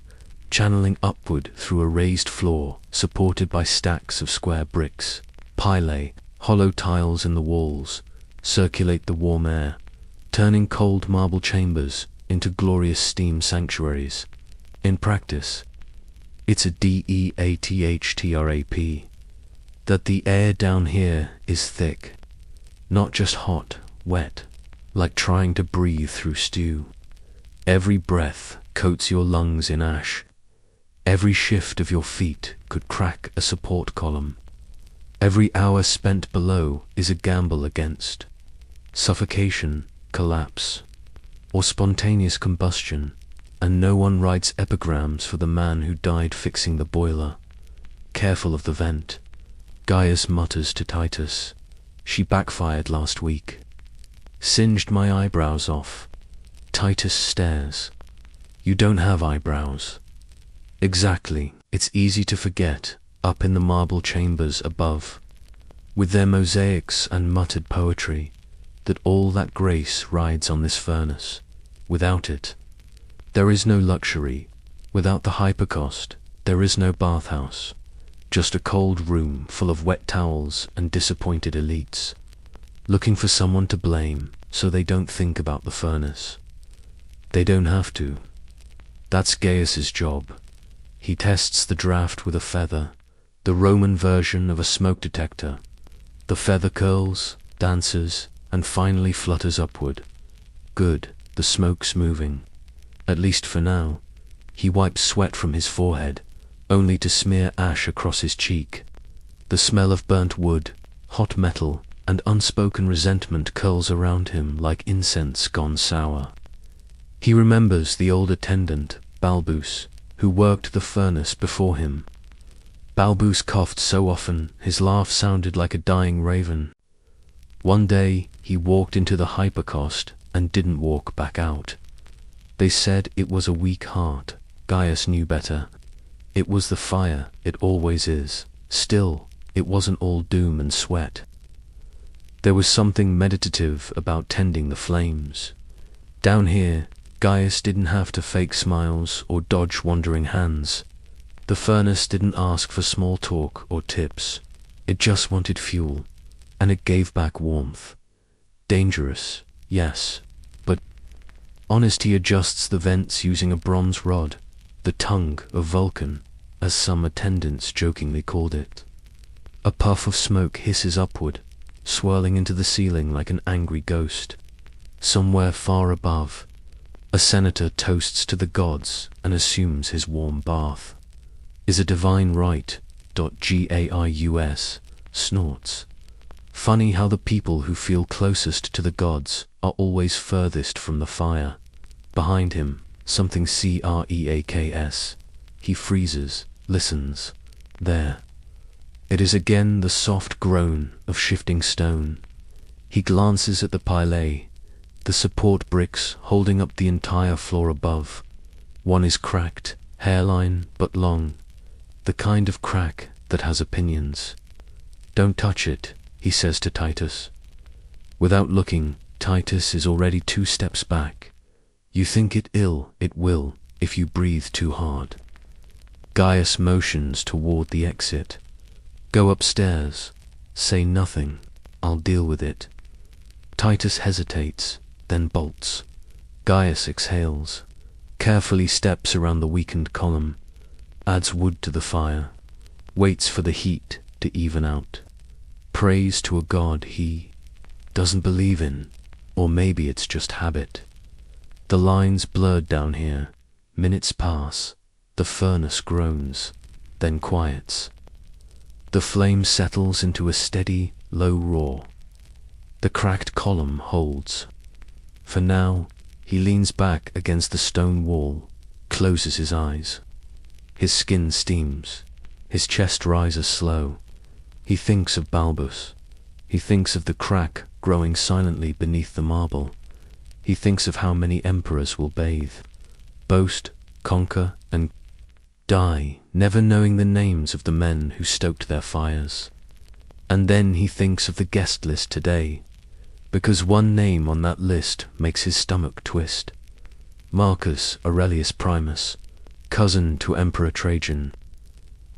channeling upward through a raised floor supported by stacks of square bricks. Pilae, hollow tiles in the walls, circulate the warm air, turning cold marble chambers into glorious steam sanctuaries. In practice, it's a DEATHTRAP. That the air down here is thick, not just hot, wet, like trying to breathe through stew. Every breath coats your lungs in ash. Every shift of your feet could crack a support column. Every hour spent below is a gamble against suffocation, collapse, or spontaneous combustion, and no one writes epigrams for the man who died fixing the boiler. Careful of the vent, Gaius mutters to Titus. She backfired last week. Singed my eyebrows off. Titus stares. You don't have eyebrows. Exactly, it's easy to forget, up in the marble chambers above, with their mosaics and muttered poetry, that all that grace rides on this furnace. Without it, there is no luxury. Without the hypocaust, there is no bathhouse. Just a cold room full of wet towels and disappointed elites, looking for someone to blame so they don't think about the furnace. They don't have to. That's Gaius's job. He tests the draft with a feather, the Roman version of a smoke detector. The feather curls, dances, and finally flutters upward. Good, the smoke's moving. At least for now. He wipes sweat from his forehead, only to smear ash across his cheek. The smell of burnt wood, hot metal, and unspoken resentment curls around him like incense gone sour. He remembers the old attendant, Balbus, who worked the furnace before him. Balbus coughed so often his laugh sounded like a dying raven. One day, he walked into the hypercost and didn't walk back out. They said it was a weak heart. Gaius knew better. It was the fire, it always is. Still, it wasn't all doom and sweat. There was something meditative about tending the flames. Down here, Gaius didn't have to fake smiles or dodge wandering hands. The furnace didn't ask for small talk or tips. It just wanted fuel, and it gave back warmth. Dangerous, yes, but honest. He adjusts the vents using a bronze rod, the tongue of Vulcan, as some attendants jokingly called it. A puff of smoke hisses upward, swirling into the ceiling like an angry ghost. Somewhere far above, a senator toasts to the gods and assumes his warm bath. Is a divine right. Gaius snorts. Funny how the people who feel closest to the gods are always furthest from the fire. Behind him, something cracks. He freezes, listens. There. It is again the soft groan of shifting stone. He glances at the pile, the support bricks holding up the entire floor above. One is cracked, hairline but long, the kind of crack that has opinions. Don't touch it, he says to Titus. Without looking, Titus is already 2 steps back. You think it ill, it will, if you breathe too hard. Gaius motions toward the exit. Go upstairs. Say nothing. I'll deal with it. Titus hesitates, then bolts. Gaius exhales, carefully steps around the weakened column, adds wood to the fire, waits for the heat to even out. Prays to a god he doesn't believe in, or maybe it's just habit. The lines blurred down here. Minutes pass. The furnace groans, then quiets. The flame settles into a steady, low roar. The cracked column holds. For now, he leans back against the stone wall, closes his eyes. His skin steams. His chest rises slow. He thinks of Balbus. He thinks of the crack growing silently beneath the marble. He thinks of how many emperors will bathe, boast, conquer, and die, never knowing the names of the men who stoked their fires. And then he thinks of the guest list today, because one name on that list makes his stomach twist. Marcus Aurelius Primus, cousin to Emperor Trajan.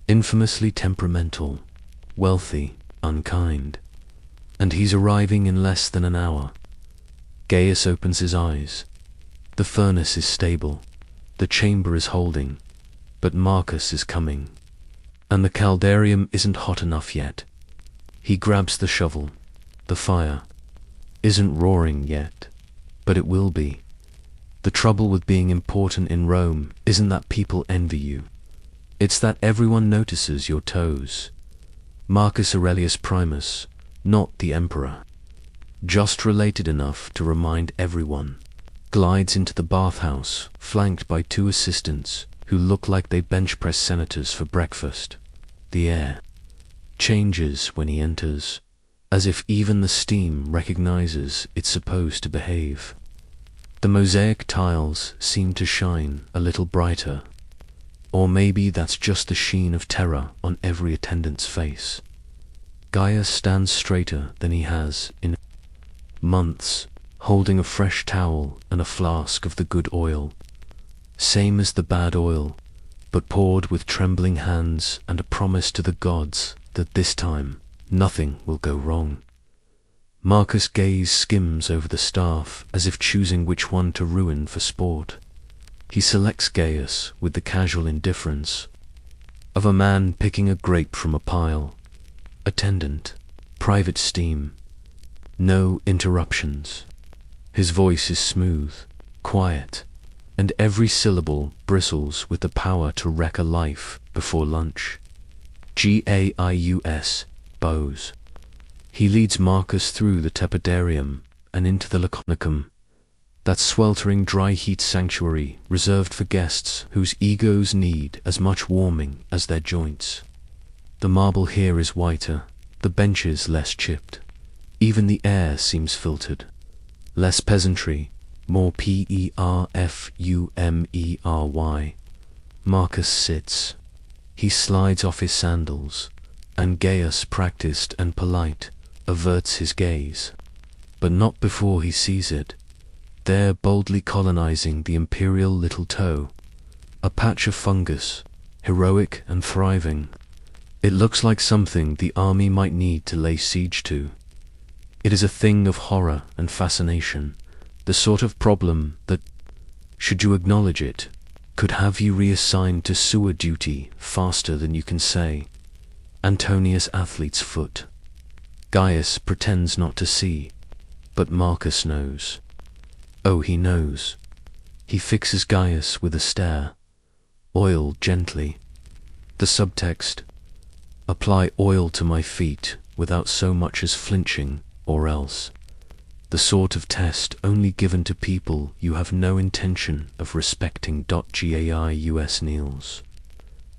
Infamously temperamental, wealthy, unkind. And he's arriving in less than an hour. Gaius opens his eyes. The furnace is stable. The chamber is holding. But Marcus is coming. And the caldarium isn't hot enough yet. He grabs the shovel. The fire isn't roaring yet, but it will be. The trouble with being important in Rome isn't that people envy you. It's that everyone notices your toes. Marcus Aurelius Primus, not the emperor, just related enough to remind everyone, glides into the bathhouse, flanked by 2 assistants who look like they bench press senators for breakfast. The air changes when he enters, as if even the steam recognizes it's supposed to behave. The mosaic tiles seem to shine a little brighter, or maybe that's just the sheen of terror on every attendant's face. Gaius stands straighter than he has in months, holding a fresh towel and a flask of the good oil. Same as the bad oil, but poured with trembling hands and a promise to the gods that this time nothing will go wrong. Marcus' gaze skims over the staff as if choosing which one to ruin for sport. He selects Gaius with the casual indifference of a man picking a grape from a pile. Attendant, private steam, no interruptions. His voice is smooth, quiet, and every syllable bristles with the power to wreck a life before lunch. Gaius, bows. He leads Marcus through the tepidarium and into the laconicum, that sweltering dry heat sanctuary reserved for guests whose egos need as much warming as their joints. The marble here is whiter, the benches less chipped. Even the air seems filtered. Less peasantry, more perfumery. Marcus sits. He slides off his sandals, and Gaius, practiced and polite, averts his gaze. But not before he sees it, there boldly colonizing the imperial little toe. A patch of fungus, heroic and thriving. It looks like something the army might need to lay siege to. It is a thing of horror and fascination, the sort of problem that, should you acknowledge it, could have you reassigned to sewer duty faster than you can say. Antonius athlete's foot. Gaius pretends not to see, but Marcus knows. Oh, he knows. He fixes Gaius with a stare. Oil gently. The subtext: apply oil to my feet without so much as flinching, or else. The sort of test only given to people you have no intention of respecting. Gaius kneels.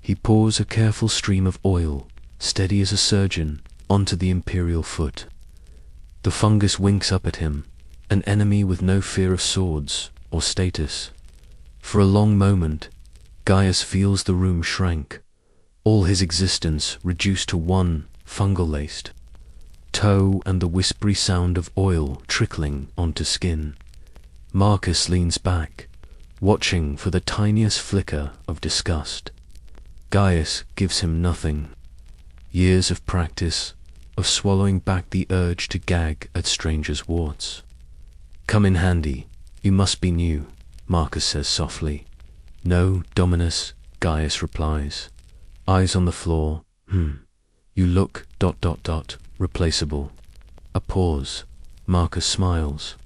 He pours a careful stream of oil, steady as a surgeon, onto the imperial foot. The fungus winks up at him, an enemy with no fear of swords or status. For a long moment, Gaius feels the room shrank, all his existence reduced to one fungal-laced toe and the whispery sound of oil trickling onto skin. Marcus leans back, watching for the tiniest flicker of disgust. Gaius gives him nothing. Years of practice, of swallowing back the urge to gag at strangers' warts. Come in handy, you must be new, Marcus says softly. No, Dominus, Gaius replies. Eyes on the floor. You look... replaceable. A pause. Marcus smiles.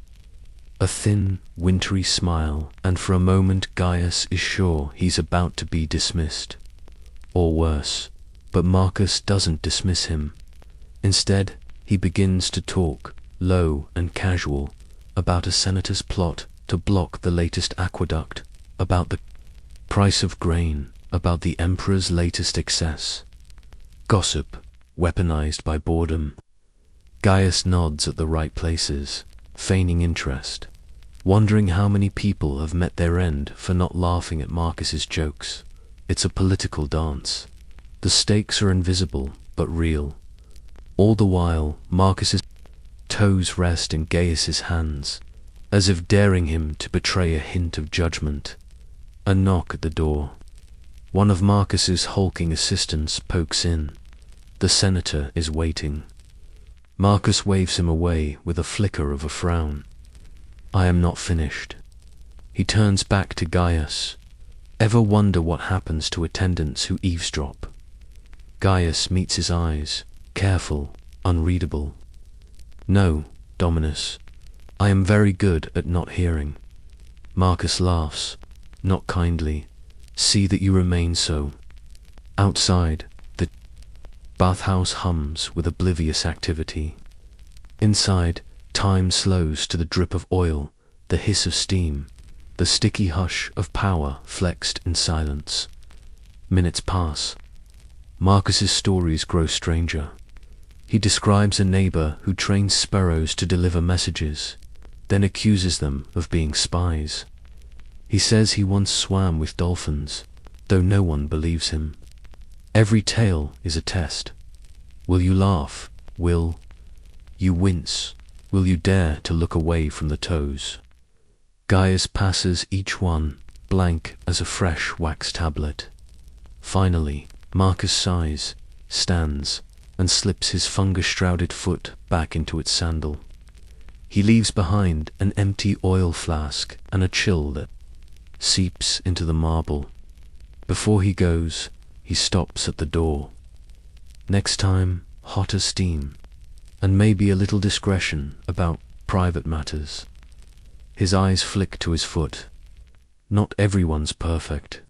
A thin, wintry smile, and for a moment Gaius is sure he's about to be dismissed. Or worse. But Marcus doesn't dismiss him. Instead, he begins to talk, low and casual, about a senator's plot to block the latest aqueduct, about the price of grain, about the emperor's latest excess. Gossip, weaponized by boredom. Gaius nods at the right places, feigning interest, wondering how many people have met their end for not laughing at Marcus's jokes. It's a political dance. The stakes are invisible, but real. All the while, Marcus's toes rest in Gaius's hands, as if daring him to betray a hint of judgment. A knock at the door. One of Marcus's hulking assistants pokes in. The senator is waiting. Marcus waves him away with a flicker of a frown. I am not finished. He turns back to Gaius. Ever wonder what happens to attendants who eavesdrop? Gaius meets his eyes, careful, unreadable. No, Dominus. I am very good at not hearing. Marcus laughs, not kindly. See that you remain so. Outside, the bathhouse hums with oblivious activity. Inside, time slows to the drip of oil, the hiss of steam, the sticky hush of power flexed in silence. Minutes pass. Marcus's stories grow stranger. He describes a neighbor who trains sparrows to deliver messages, then accuses them of being spies. He says he once swam with dolphins, though no one believes him. Every tale is a test. Will you laugh? Will you wince? Will you dare to look away from the toes? Gaius passes each one, blank as a fresh wax tablet. Finally, Marcus sighs, stands, and slips his fungus-shrouded foot back into its sandal. He leaves behind an empty oil flask and a chill that seeps into the marble. Before he goes, he stops at the door. Next time, hotter steam, and maybe a little discretion about private matters. His eyes flick to his foot. Not everyone's perfect.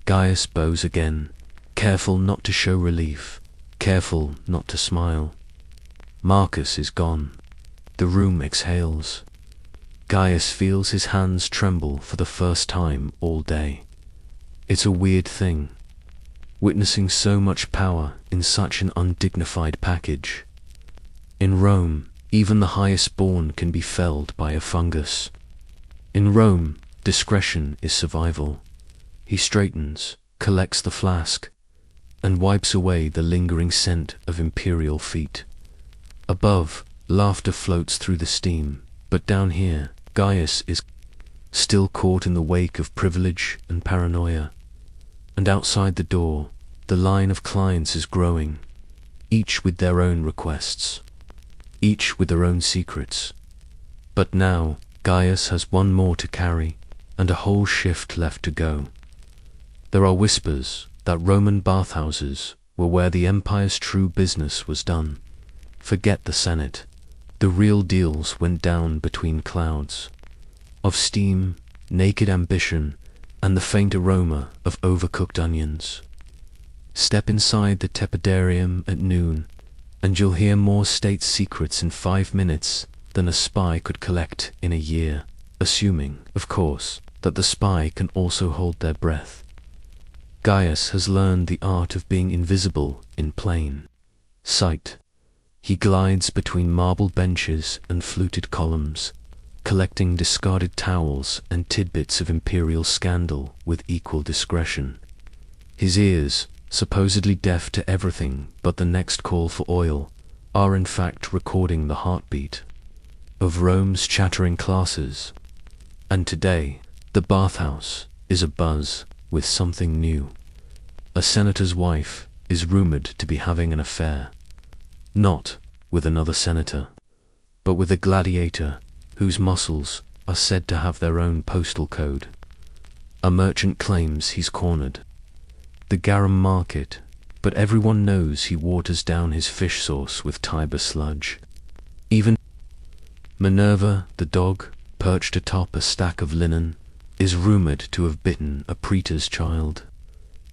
Gaius bows again, careful not to show relief, careful not to smile. Marcus is gone. The room exhales. Gaius feels his hands tremble for the first time all day. It's a weird thing, witnessing so much power in such an undignified package. In Rome, Even the highest born can be felled by a fungus. In Rome, discretion is survival. He straightens, collects the flask, and wipes away the lingering scent of imperial feet. Above, laughter floats through the steam, but down here, Gaius is still caught in the wake of privilege and paranoia. And outside the door, the line of clients is growing, each with their own requests, each with their own secrets. But now, Gaius has one more to carry, and a whole shift left to go. There are whispers that Roman bathhouses were where the empire's true business was done. Forget the Senate. The real deals went down between clouds of steam, naked ambition, and the faint aroma of overcooked onions. Step inside the tepidarium at noon, and you'll hear more state secrets in 5 minutes than a spy could collect in a year, assuming, of course, that the spy can also hold their breath. Gaius has learned the art of being invisible in plain sight. He glides between marble benches and fluted columns, collecting discarded towels and tidbits of imperial scandal with equal discretion. His ears, supposedly deaf to everything but the next call for oil, are in fact recording the heartbeat of Rome's chattering classes. And today, the bathhouse is abuzz with something new. A senator's wife is rumored to be having an affair, not with another senator, but with a gladiator whose muscles are said to have their own postal code. A merchant claims he's cornered the garum market, but everyone knows he waters down his fish sauce with Tiber sludge. Even Minerva, the dog, perched atop a stack of linen, is rumored to have bitten a praetor's child.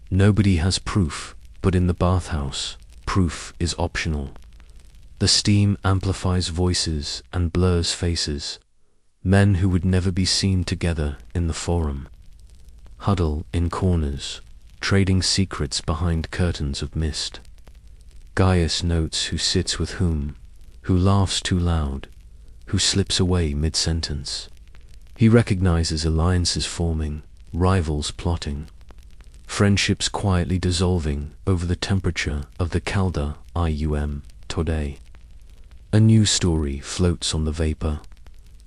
Nobody has proof, but in the bathhouse, proof is optional. The steam amplifies voices and blurs faces. Men who would never be seen together in the forum huddle in corners, trading secrets behind curtains of mist. Gaius notes who sits with whom, who laughs too loud, who slips away mid-sentence. He recognizes alliances forming, rivals plotting, friendships quietly dissolving over the temperature of the Calda IUM today. A new story floats on the vapor.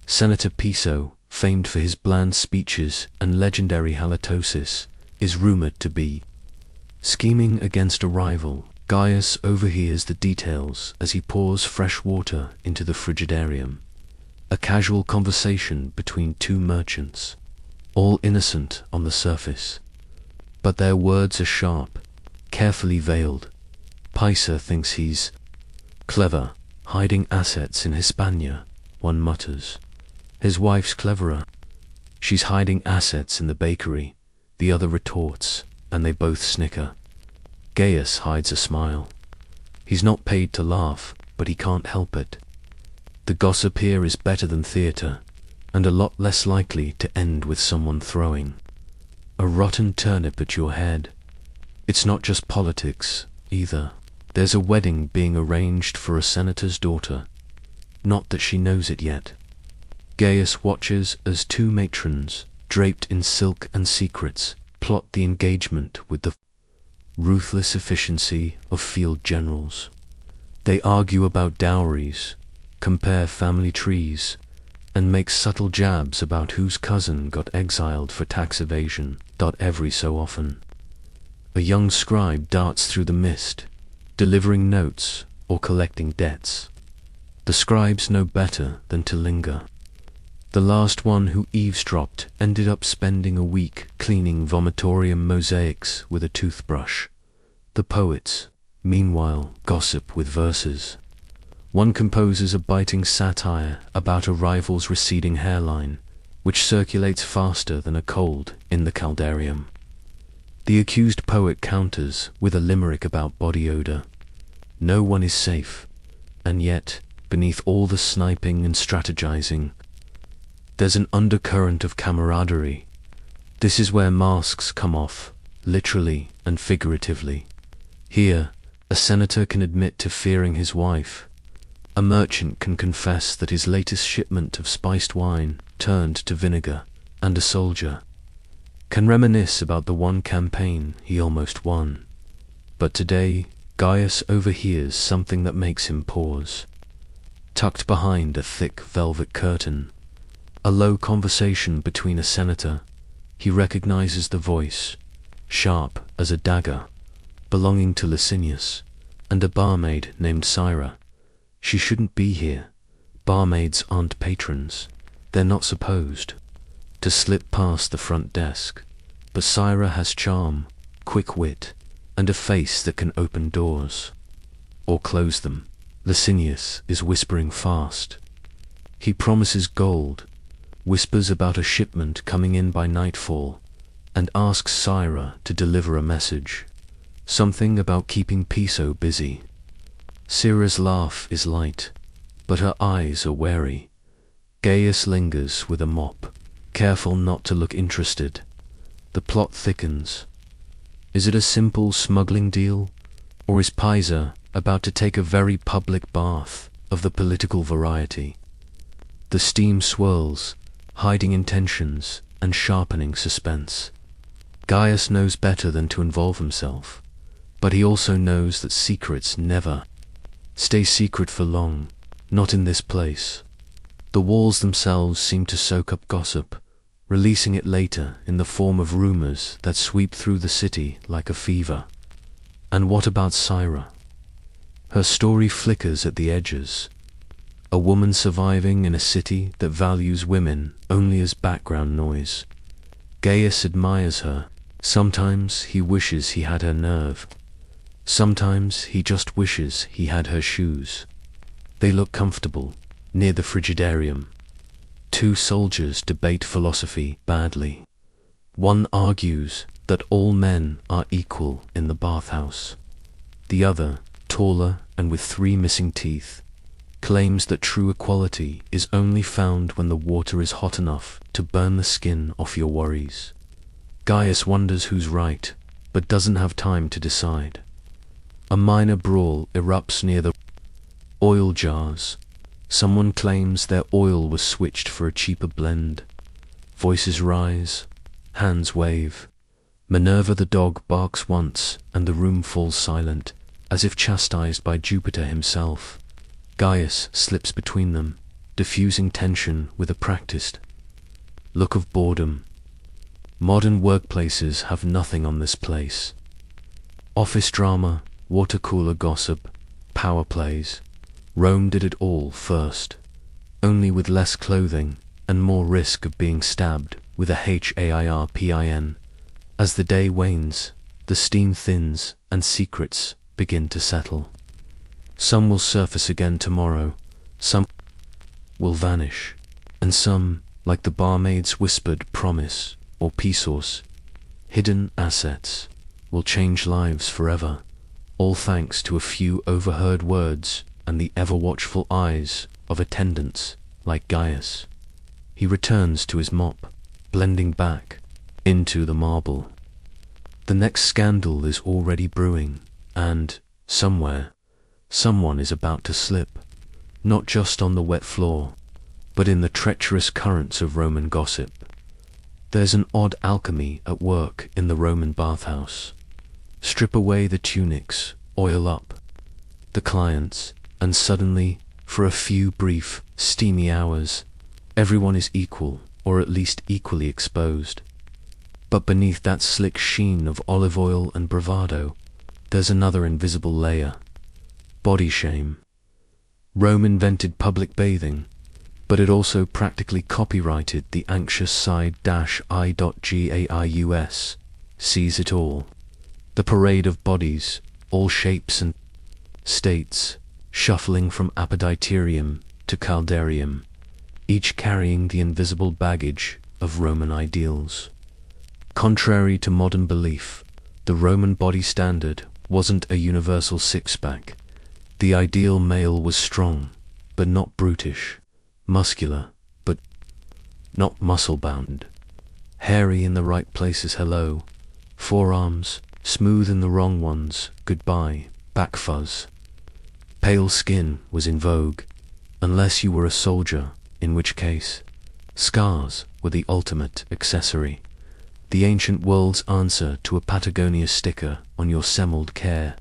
Senator Piso, famed for his bland speeches and legendary halitosis, is rumored to be scheming against a rival. Gaius overhears the details as he pours fresh water into the frigidarium. A casual conversation between two merchants, all innocent on the surface. But their words are sharp, carefully veiled. Piso thinks he's clever, hiding assets in Hispania, one mutters. His wife's cleverer. She's hiding assets in the bakery, the other retorts, and they both snicker. Gaius hides a smile. He's not paid to laugh, but he can't help it. The gossip here is better than theatre, and a lot less likely to end with someone throwing a rotten turnip at your head. It's not just politics, either. There's a wedding being arranged for a senator's daughter. Not that she knows it yet. Gaius watches as two matrons, draped in silk and secrets, plot the engagement with the ruthless efficiency of field generals. They argue about dowries, compare family trees, and make subtle jabs about whose cousin got exiled for tax evasion. Every so often, a young scribe darts through the mist, delivering notes or collecting debts. The scribes know better than to linger. The last one who eavesdropped ended up spending a week cleaning vomitorium mosaics with a toothbrush. The poets, meanwhile, gossip with verses. One composes a biting satire about a rival's receding hairline, which circulates faster than a cold in the caldarium. The accused poet counters with a limerick about body odor. No one is safe, and yet, beneath all the sniping and strategizing, there's an undercurrent of camaraderie. This is where masks come off, literally and figuratively. Here, a senator can admit to fearing his wife. A merchant can confess that his latest shipment of spiced wine turned to vinegar, and a soldier can reminisce about the one campaign he almost won. But today, Gaius overhears something that makes him pause. Tucked behind a thick velvet curtain, a low conversation between a senator, he recognizes the voice, sharp as a dagger, belonging to Licinius, and a barmaid named Syra. She shouldn't be here. Barmaids aren't patrons. They're not supposed to slip past the front desk. But Syra has charm, quick wit, and a face that can open doors or close them. Licinius is whispering fast. He promises gold, whispers about a shipment coming in by nightfall, and asks Syra to deliver a message. Something about keeping Piso busy. Syra's laugh is light, but her eyes are wary. Gaius lingers with a mop, careful not to look interested. The plot thickens. Is it a simple smuggling deal, or is Pisa about to take a very public bath of the political variety? The steam swirls, hiding intentions and sharpening suspense. Gaius knows better than to involve himself, but he also knows that secrets never stay secret for long, not in this place. The walls themselves seem to soak up gossip, releasing it later in the form of rumors that sweep through the city like a fever. And what about Syra? Her story flickers at the edges. A woman surviving in a city that values women only as background noise. Gaius admires her. Sometimes he wishes he had her nerve. Sometimes he just wishes he had her shoes. They look comfortable, near the frigidarium. Two soldiers debate philosophy badly. One argues that all men are equal in the bathhouse. The other, taller and with 3 missing teeth, claims that true equality is only found when the water is hot enough to burn the skin off your worries. Gaius wonders who's right, but doesn't have time to decide. A minor brawl erupts near the oil jars. Someone claims their oil was switched for a cheaper blend. Voices rise, hands wave. Minerva the dog barks once, and the room falls silent, as if chastised by Jupiter himself. Gaius slips between them, diffusing tension with a practiced look of boredom. Modern workplaces have nothing on this place. Office drama, water cooler gossip, power plays. Rome did it all first, only with less clothing and more risk of being stabbed with a HAIRPIN. As the day wanes, the steam thins and secrets begin to settle. Some will surface again tomorrow, some will vanish, and some, like the barmaid's whispered promise or Pisos, hidden assets, will change lives forever, all thanks to a few overheard words and the ever-watchful eyes of attendants like Gaius. He returns to his mop, blending back into the marble. The next scandal is already brewing, and, somewhere, someone is about to slip, not just on the wet floor, but in the treacherous currents of Roman gossip. There's an odd alchemy at work in the Roman bathhouse. Strip away the tunics, oil up the clients, and suddenly, for a few brief, steamy hours, everyone is equal, or at least equally exposed. But beneath that slick sheen of olive oil and bravado, there's another invisible layer. Body shame. Rome invented public bathing, but it also practically copyrighted the anxious side-I.Gaius, sees it all. The parade of bodies, all shapes and states, shuffling from apoditerium to caldarium, each carrying the invisible baggage of Roman ideals. Contrary to modern belief, the Roman body standard wasn't a universal six-pack. The ideal male was strong, but not brutish, muscular, but not muscle-bound, hairy in the right places, hello, forearms, smooth in the wrong ones, goodbye, back fuzz. Pale skin was in vogue, unless you were a soldier, in which case, scars were the ultimate accessory, the ancient world's answer to a Patagonia sticker on your sembled care.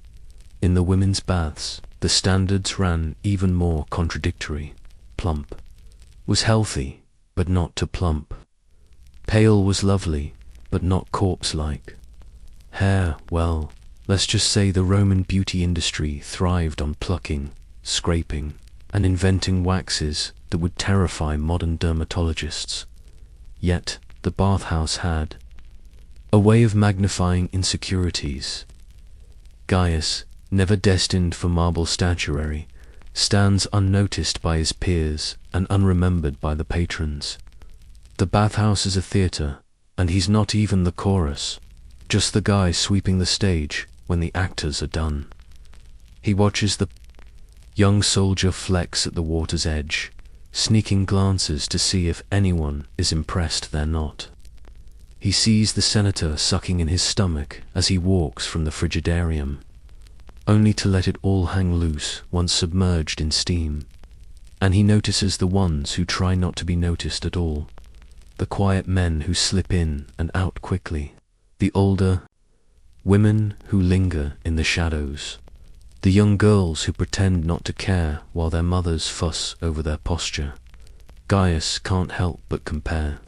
In the women's baths, the standards ran even more contradictory. Plump was healthy, but not to plump. Pale was lovely, but not corpse-like. Hair, well, let's just say the Roman beauty industry thrived on plucking, scraping, and inventing waxes that would terrify modern dermatologists. Yet, the bathhouse had a way of magnifying insecurities. Gaius, never destined for marble statuary, stands unnoticed by his peers and unremembered by the patrons. The bathhouse is a theatre, and he's not even the chorus, just the guy sweeping the stage when the actors are done. He watches the young soldier flex at the water's edge, sneaking glances to see if anyone is impressed they're not. He sees the senator sucking in his stomach as he walks from the frigidarium, only to let it all hang loose once submerged in steam. And he notices the ones who try not to be noticed at all, the quiet men who slip in and out quickly, the older women who linger in the shadows, the young girls who pretend not to care while their mothers fuss over their posture. Gaius can't help but compare.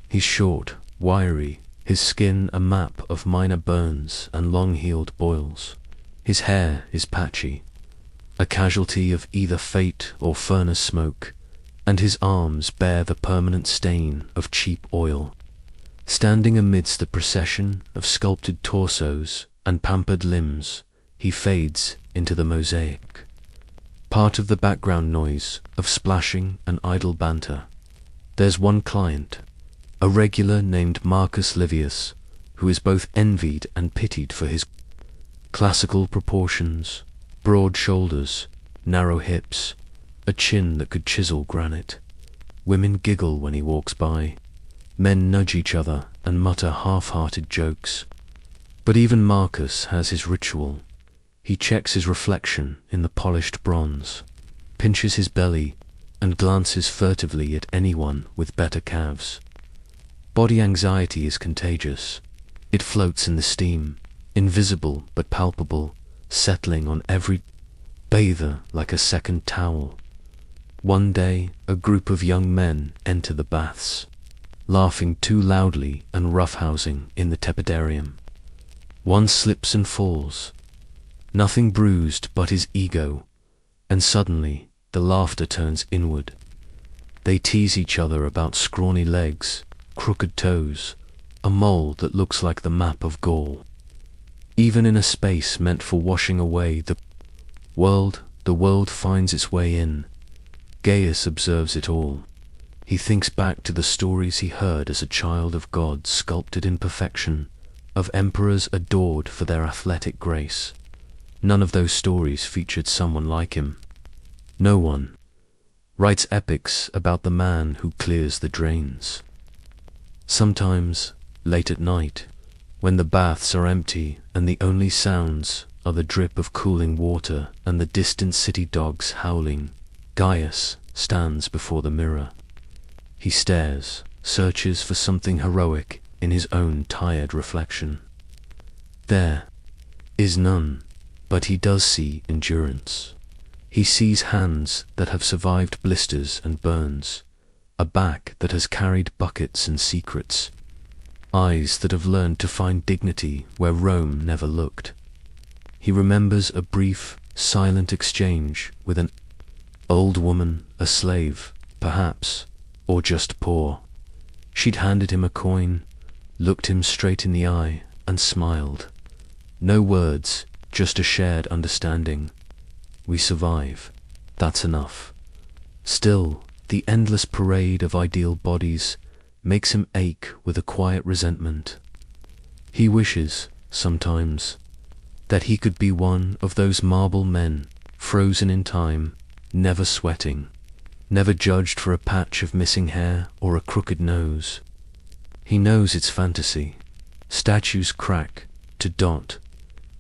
He's short, wiry, his skin a map of minor burns and long-healed boils. His hair is patchy, a casualty of either fate or furnace smoke, and his arms bear the permanent stain of cheap oil. Standing amidst the procession of sculpted torsos and pampered limbs, he fades into the mosaic, part of the background noise of splashing and idle banter. There's one client, a regular named Marcus Livius, who is both envied and pitied for his classical proportions, broad shoulders, narrow hips, a chin that could chisel granite. Women giggle when he walks by. Men nudge each other and mutter half-hearted jokes. But even Marcus has his ritual. He checks his reflection in the polished bronze, pinches his belly, and glances furtively at anyone with better calves. Body anxiety is contagious. It floats in the steam, invisible but palpable, settling on every bather like a second towel. One day, a group of young men enter the baths, laughing too loudly and roughhousing in the tepidarium. One slips and falls, nothing bruised but his ego, and suddenly the laughter turns inward. They tease each other about scrawny legs, crooked toes, a mole that looks like the map of Gaul. Even in a space meant for washing away the world finds its way in. Gaius observes it all. He thinks back to the stories he heard as a child of God sculpted in perfection, of emperors adored for their athletic grace. None of those stories featured someone like him. No one writes epics about the man who clears the drains. Sometimes, late at night, when the baths are empty and the only sounds are the drip of cooling water and the distant city dogs howling, Gaius stands before the mirror. He stares, searches for something heroic in his own tired reflection. There is none, but he does see endurance. He sees hands that have survived blisters and burns, a back that has carried buckets and secrets, eyes that have learned to find dignity where Rome never looked. He remembers a brief, silent exchange with an old woman, a slave, perhaps, or just poor. She'd handed him a coin, looked him straight in the eye, and smiled. No words, just a shared understanding. We survive. That's enough. Still, the endless parade of ideal bodies makes him ache with a quiet resentment. He wishes, sometimes, that he could be one of those marble men, frozen in time, never sweating, never judged for a patch of missing hair or a crooked nose. He knows it's fantasy. Statues crack to dot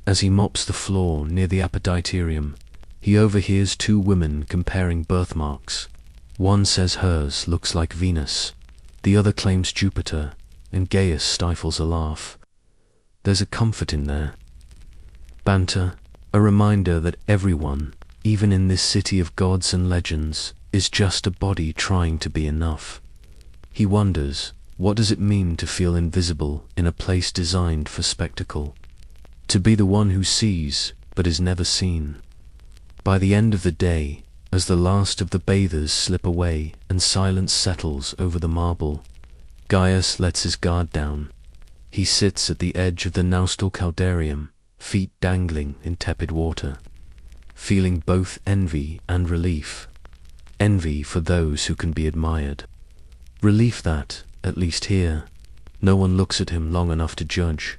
as he mops the floor near the apoditerium, He overhears two women comparing birthmarks. One says hers looks like Venus, the other claims Jupiter, and Gaius stifles a laugh. There's a comfort in there. Banter, a reminder that everyone, even in this city of gods and legends, is just a body trying to be enough. He wonders, what does it mean to feel invisible in a place designed for spectacle? To be the one who sees, but is never seen. By the end of the day, as the last of the bathers slip away and silence settles over the marble, Gaius lets his guard down. He sits at the edge of the naustal caldarium, feet dangling in tepid water, feeling both envy and relief. Envy for those who can be admired. Relief that, at least here, no one looks at him long enough to judge.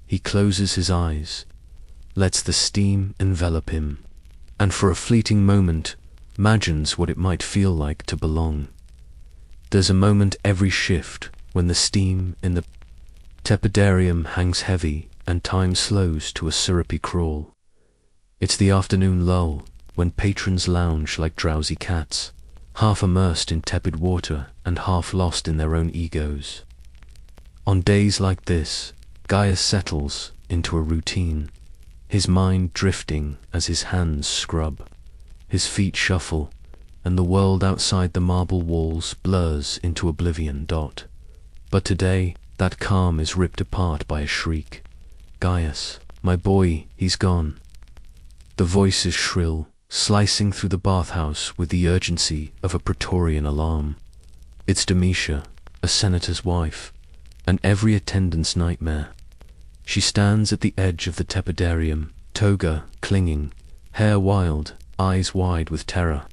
He closes his eyes, lets the steam envelop him, and for a fleeting moment imagines what it might feel like to belong. There's a moment every shift when the steam in the tepidarium hangs heavy and time slows to a syrupy crawl. It's the afternoon lull when patrons lounge like drowsy cats, half immersed in tepid water and half lost in their own egos. On days like this, Gaius settles into a routine, his mind drifting as his hands scrub, his feet shuffle, and the world outside the marble walls blurs into oblivion. But today, that calm is ripped apart by a shriek. Gaius, my boy, he's gone. The voice is shrill, slicing through the bathhouse with the urgency of a Praetorian alarm. It's Demetia, a senator's wife, and every attendant's nightmare. She stands at the edge of the tepidarium, toga clinging, hair wild, eyes wide with terror.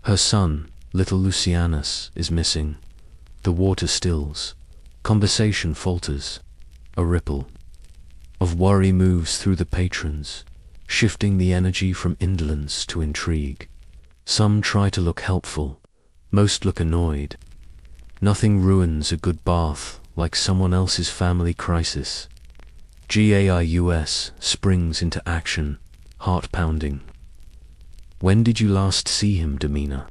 Her son, little Lucianus, is missing. The water stills. Conversation falters. A ripple of worry moves through the patrons, shifting the energy from indolence to intrigue. Some try to look helpful, most look annoyed. Nothing ruins a good bath like someone else's family crisis. Gaius springs into action, heart pounding. When did you last see him, Demeter?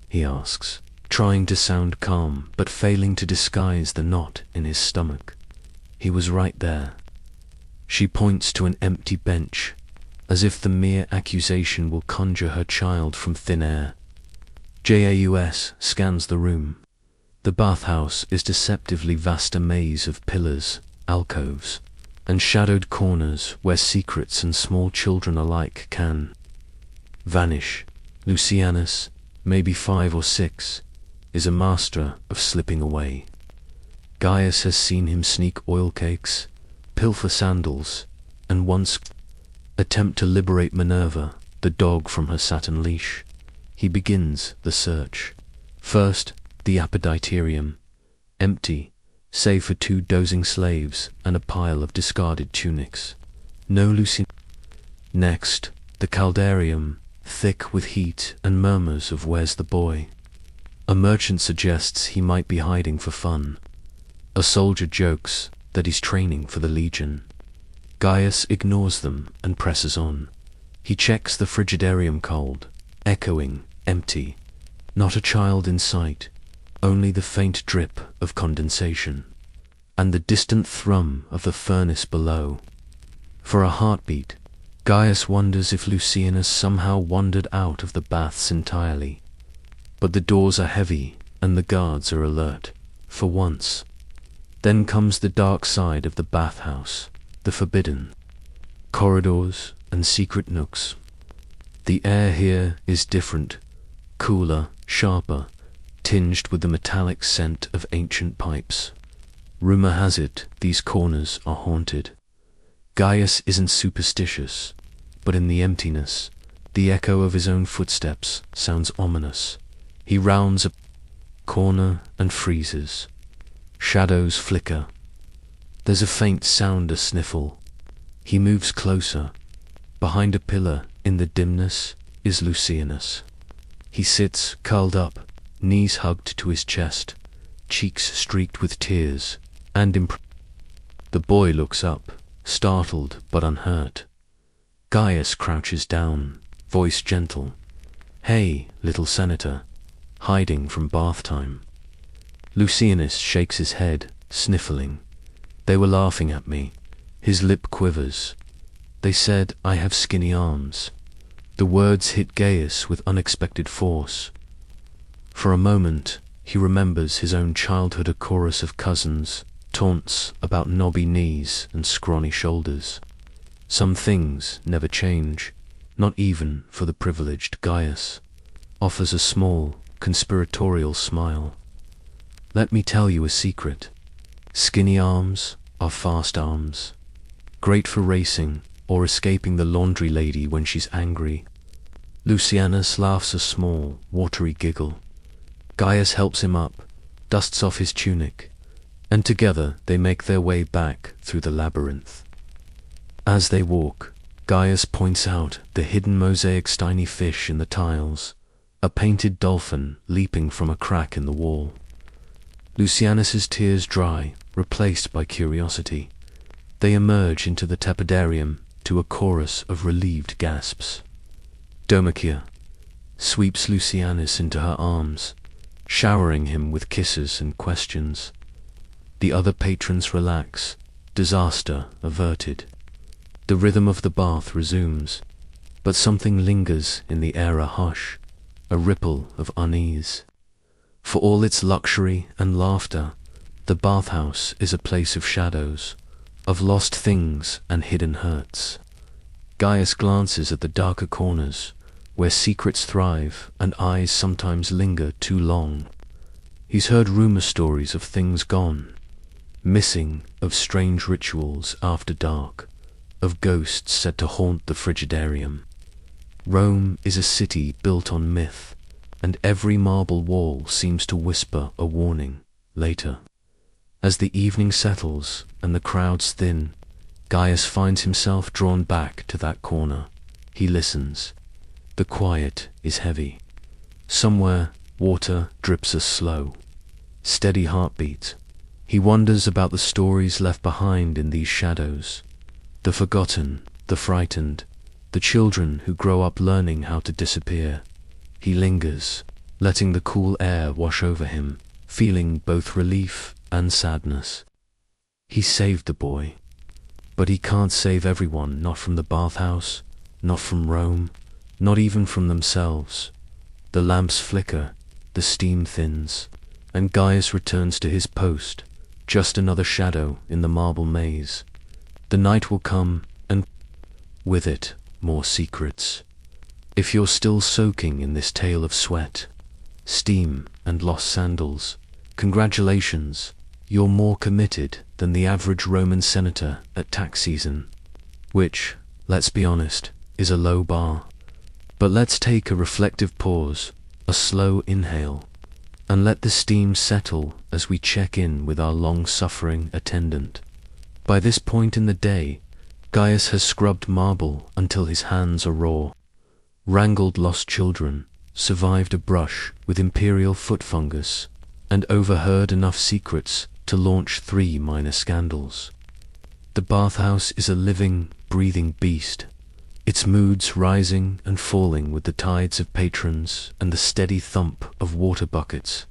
He asks, trying to sound calm but failing to disguise the knot in his stomach. He was right there. She points to an empty bench, as if the mere accusation will conjure her child from thin air. Gaius scans the room. The bathhouse is deceptively vast, a maze of pillars, alcoves, and shadowed corners where secrets and small children alike can vanish. Lucianus, maybe 5 or 6, is a master of slipping away. Gaius has seen him sneak oil cakes, pilfer sandals, and once attempt to liberate Minerva, the dog, from her satin leash. He begins the search. First, the appetitarium, empty, save for 2 dozing slaves and a pile of discarded tunics. No Lucian. Next, the caldarium, thick with heat and murmurs of "Where's the boy?" A merchant suggests he might be hiding for fun. A soldier jokes that he's training for the legion. Gaius ignores them and presses on. He checks the frigidarium, cold, echoing, empty. Not a child in sight, only the faint drip of condensation, and the distant thrum of the furnace below. For a heartbeat, Gaius wonders if Lucianus somehow wandered out of the baths entirely. But the doors are heavy, and the guards are alert, for once. Then comes the dark side of the bathhouse, the forbidden. Corridors and secret nooks. The air here is different, cooler, sharper, tinged with the metallic scent of ancient pipes. Rumor has it these corners are haunted. Gaius isn't superstitious, but in the emptiness, the echo of his own footsteps sounds ominous. He rounds a corner and freezes. Shadows flicker. There's a faint sound, a sniffle. He moves closer. Behind a pillar, in the dimness, is Lucianus. He sits, curled up, knees hugged to his chest, cheeks streaked with tears, and the boy looks up, startled but unhurt. Gaius crouches down, voice gentle. "Hey, little senator," hiding from bath time. Lucianus shakes his head, sniffling. "They were laughing at me." His lip quivers. "They said I have skinny arms." The words hit Gaius with unexpected force. For a moment, he remembers his own childhood, a chorus of cousins, taunts about knobby knees and scrawny shoulders. Some things never change, not even for the privileged. Gaius offers a small, conspiratorial smile. "Let me tell you a secret. Skinny arms are fast arms. Great for racing or escaping the laundry lady when she's angry." Lucianus laughs a small, watery giggle. Gaius helps him up, dusts off his tunic, and together they make their way back through the labyrinth. As they walk, Gaius points out the hidden mosaic tiny fish in the tiles, a painted dolphin leaping from a crack in the wall. Lucianus's tears dry, replaced by curiosity. They emerge into the tepidarium to a chorus of relieved gasps. Domitia sweeps Lucianus into her arms, showering him with kisses and questions. The other patrons relax, disaster averted. The rhythm of the bath resumes, but something lingers in the air, a hush, a ripple of unease. For all its luxury and laughter, the bathhouse is a place of shadows, of lost things and hidden hurts. Gaius glances at the darker corners, where secrets thrive and eyes sometimes linger too long. He's heard rumor stories of things gone, missing, of strange rituals after dark, of ghosts said to haunt the frigidarium. Rome is a city built on myth, and every marble wall seems to whisper a warning. Later, as the evening settles and the crowds thin, Gaius finds himself drawn back to that corner. He listens. The quiet is heavy. Somewhere, water drips a slow, steady heartbeat. He wonders about the stories left behind in these shadows. The forgotten, the frightened, the children who grow up learning how to disappear. He lingers, letting the cool air wash over him, feeling both relief and sadness. He saved the boy, but he can't save everyone, not from the bathhouse, not from Rome, not even from themselves. The lamps flicker, the steam thins, and Gaius returns to his post, just another shadow in the marble maze. The night will come, and with it, more secrets. If you're still soaking in this tale of sweat, steam, and lost sandals, congratulations, you're more committed than the average Roman senator at tax season, which, let's be honest, is a low bar. But let's take a reflective pause, a slow inhale, and let the steam settle as we check in with our long-suffering attendant. By this point in the day, Gaius has scrubbed marble until his hands are raw, wrangled lost children, survived a brush with imperial foot fungus, and overheard enough secrets to launch 3 minor scandals. The bathhouse is a living, breathing beast, its moods rising and falling with the tides of patrons and the steady thump of water buckets.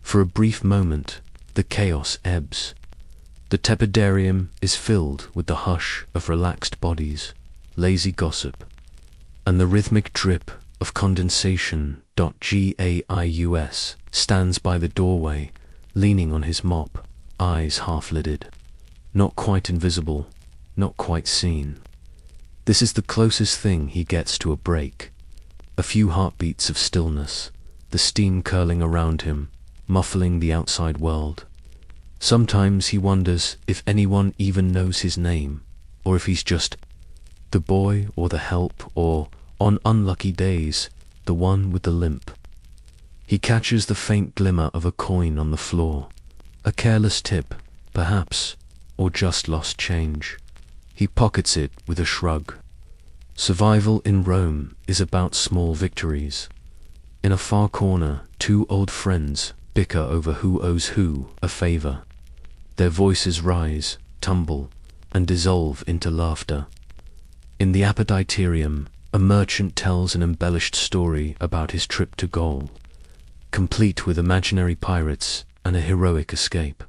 For a brief moment, the chaos ebbs. The tepidarium is filled with the hush of relaxed bodies, lazy gossip, and the rhythmic drip of condensation. Gaius stands by the doorway, leaning on his mop, eyes half-lidded. Not quite invisible, not quite seen. This is the closest thing he gets to a break. A few heartbeats of stillness, the steam curling around him, muffling the outside world. Sometimes he wonders if anyone even knows his name, or if he's just the boy or the help, or, on unlucky days, the one with the limp. He catches the faint glimmer of a coin on the floor, a careless tip, perhaps, or just lost change. He pockets it with a shrug. Survival in Rome is about small victories. In a far corner, 2 old friends bicker over who owes who a favor. Their voices rise, tumble, and dissolve into laughter. In the appetiterium, A merchant tells an embellished story about his trip to Gaul, complete with imaginary pirates and a heroic escape.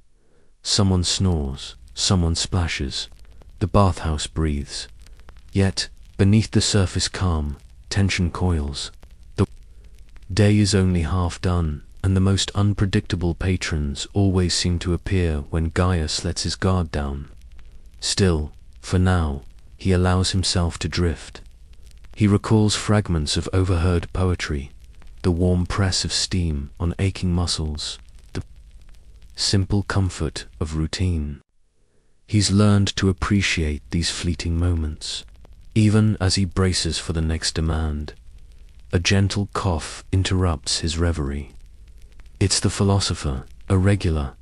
Someone snores, someone splashes, the bathhouse breathes. Yet, beneath the surface calm, tension coils. The day is only half done, and the most unpredictable patrons always seem to appear when Gaius lets his guard down. Still, for now, he allows himself to drift. He recalls fragments of overheard poetry, the warm press of steam on aching muscles, the simple comfort of routine. He's learned to appreciate these fleeting moments, even as he braces for the next demand. A gentle cough interrupts his reverie. It's the philosopher, a regular,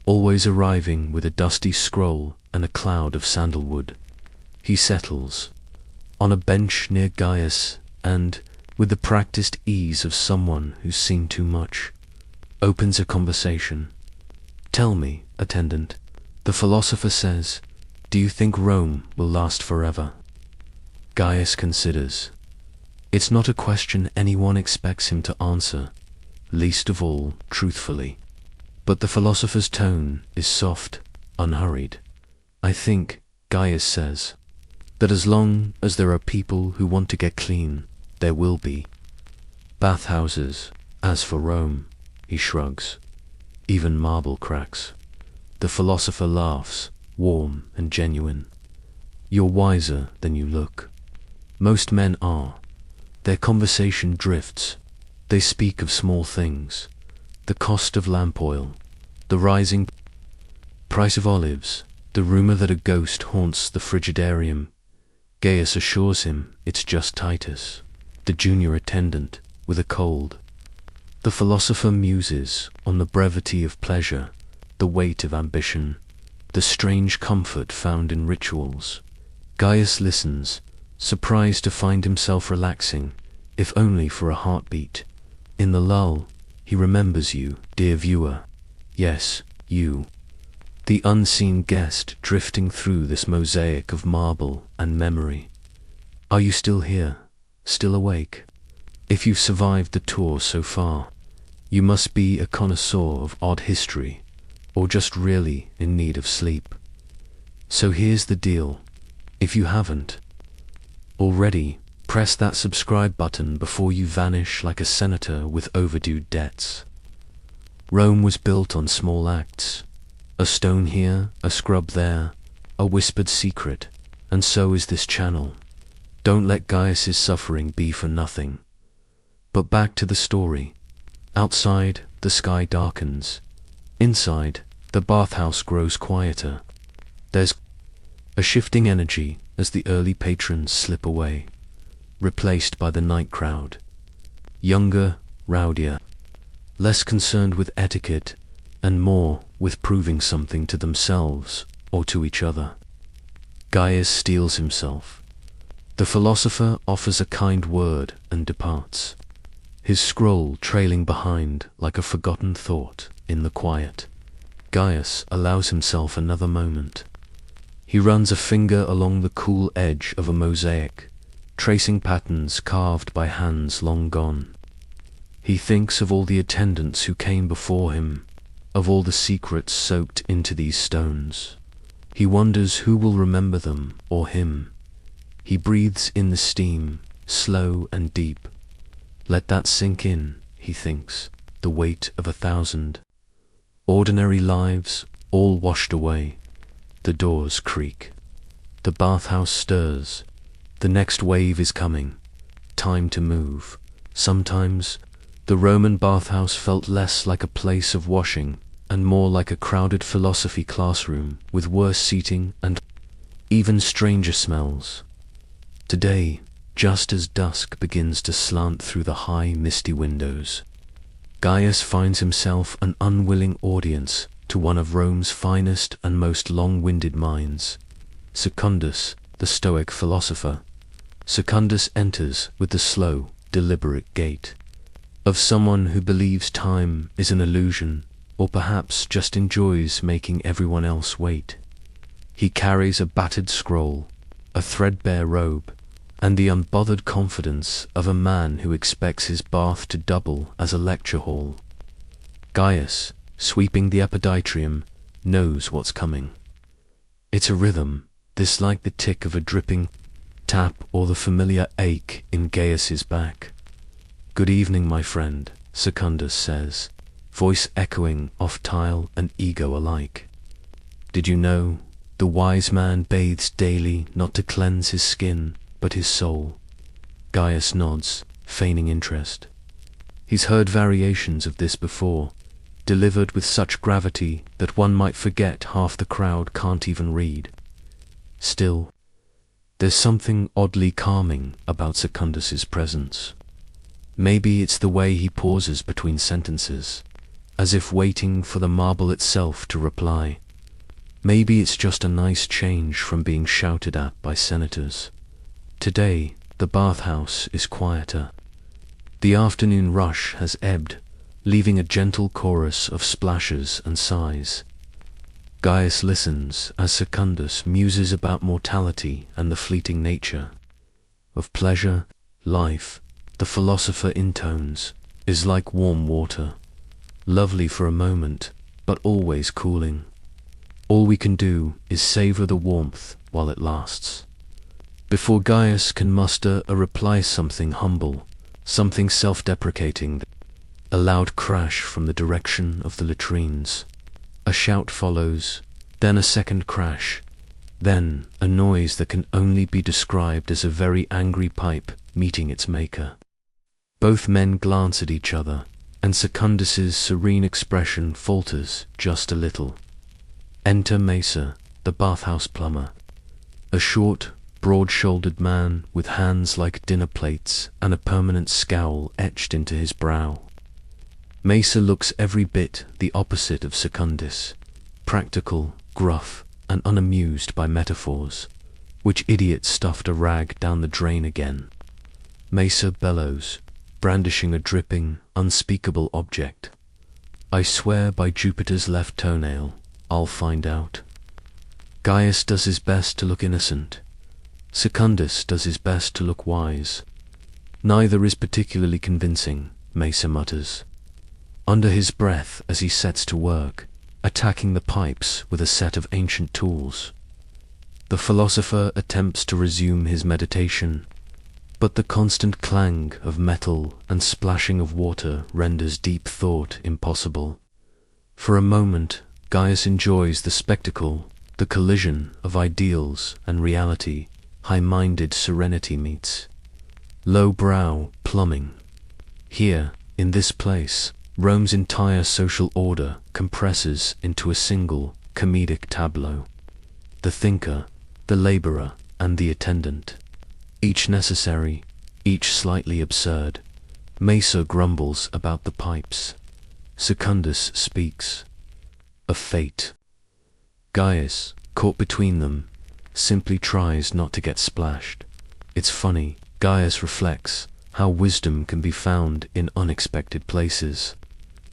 always arriving with a dusty scroll and a cloud of sandalwood. He settles on a bench near Gaius and, with the practiced ease of someone who's seen too much, opens a conversation. "Tell me, attendant," the philosopher says, "do you think Rome will last forever?" Gaius considers. It's not a question anyone expects him to answer, least of all truthfully. But the philosopher's tone is soft, unhurried. "I think," Gaius says, "that as long as there are people who want to get clean, there will be bathhouses. As for Rome," he shrugs, "even marble cracks." The philosopher laughs, warm and genuine. "You're wiser than you look. Most men are." Their conversation drifts. They speak of small things, the cost of lamp oil, the rising price of olives, the rumor that a ghost haunts the frigidarium. Gaius assures him it's just Titus, the junior attendant, with a cold. The philosopher muses on the brevity of pleasure, the weight of ambition, the strange comfort found in rituals. Gaius listens, surprised to find himself relaxing, if only for a heartbeat. In the lull, he remembers you, dear viewer. Yes, you. The unseen guest drifting through this mosaic of marble and memory. Are you still here? Still awake? If you've survived the tour so far, you must be a connoisseur of odd history, or just really in need of sleep. So here's the deal. If you haven't already, press that subscribe button before you vanish like a senator with overdue debts. Rome was built on small acts. A stone here, a scrub there, a whispered secret, and so is this channel. Don't let Gaius's suffering be for nothing. But back to the story. Outside, the sky darkens. Inside, the bathhouse grows quieter. There's a shifting energy as the early patrons slip away, replaced by the night crowd. Younger, rowdier, less concerned with etiquette, and more with proving something to themselves or to each other. Gaius steels himself. The philosopher offers a kind word and departs, his scroll trailing behind like a forgotten thought in the quiet. Gaius allows himself another moment. He runs a finger along the cool edge of a mosaic, tracing patterns carved by hands long gone. He thinks of all the attendants who came before him, of all the secrets soaked into these stones. He wonders who will remember them or him. He breathes in the steam, slow and deep. Let that sink in, he thinks, the weight of 1,000 ordinary lives, all washed away. The doors creak. The bathhouse stirs. The next wave is coming. Time to move. Sometimes, the Roman bathhouse felt less like a place of washing and more like a crowded philosophy classroom with worse seating and even stranger smells. Today, just as dusk begins to slant through the high, misty windows, Gaius finds himself an unwilling audience to one of Rome's finest and most long-winded minds, Secundus, the Stoic philosopher. Secundus enters with the slow, deliberate gait of someone who believes time is an illusion, or perhaps just enjoys making everyone else wait. He carries a battered scroll, a threadbare robe, and the unbothered confidence of a man who expects his bath to double as a lecture hall. Gaius, sweeping the epidydrium, knows what's coming. It's a rhythm, this like the tick of a dripping tap or the familiar ache in Gaius's back. "Good evening, my friend," Secundus says, voice echoing off tile and ego alike. "Did you know the wise man bathes daily not to cleanse his skin, but his soul?" Gaius nods, feigning interest. He's heard variations of this before, delivered with such gravity that one might forget half the crowd can't even read. Still, there's something oddly calming about Secundus's presence. Maybe it's the way he pauses between sentences, as if waiting for the marble itself to reply. Maybe it's just a nice change from being shouted at by senators. Today, the bathhouse is quieter. The afternoon rush has ebbed, leaving a gentle chorus of splashes and sighs. Gaius listens as Secundus muses about mortality and the fleeting nature of pleasure. Life, the philosopher intones, is like warm water, lovely for a moment, but always cooling. All we can do is savor the warmth while it lasts. Before Gaius can muster a reply, something humble, something self-deprecating, a loud crash from the direction of the latrines. A shout follows, then a second crash, then a noise that can only be described as a very angry pipe meeting its maker. Both men glance at each other, and Secundus's serene expression falters just a little. Enter Mesa, the bathhouse plumber, a short, broad-shouldered man with hands like dinner plates and a permanent scowl etched into his brow. Mesa looks every bit the opposite of Secundus, practical, gruff, and unamused by metaphors. Which idiot stuffed a rag down the drain again? Mesa bellows, brandishing a dripping, unspeakable object. "I swear by Jupiter's left toenail, I'll find out." Gaius does his best to look innocent. Secundus does his best to look wise. Neither is particularly convincing, Mesa mutters, under his breath as he sets to work, attacking the pipes with a set of ancient tools. The philosopher attempts to resume his meditation, but the constant clang of metal and splashing of water renders deep thought impossible. For a moment, Gaius enjoys the spectacle, the collision of ideals and reality. High-minded serenity meets low-brow plumbing. Here, in this place, Rome's entire social order compresses into a single comedic tableau. The thinker, the laborer, and the attendant. Each necessary, each slightly absurd. Mesa grumbles about the pipes. Secundus speaks of fate. Gaius, caught between them, simply tries not to get splashed. It's funny, Gaius reflects, how wisdom can be found in unexpected places.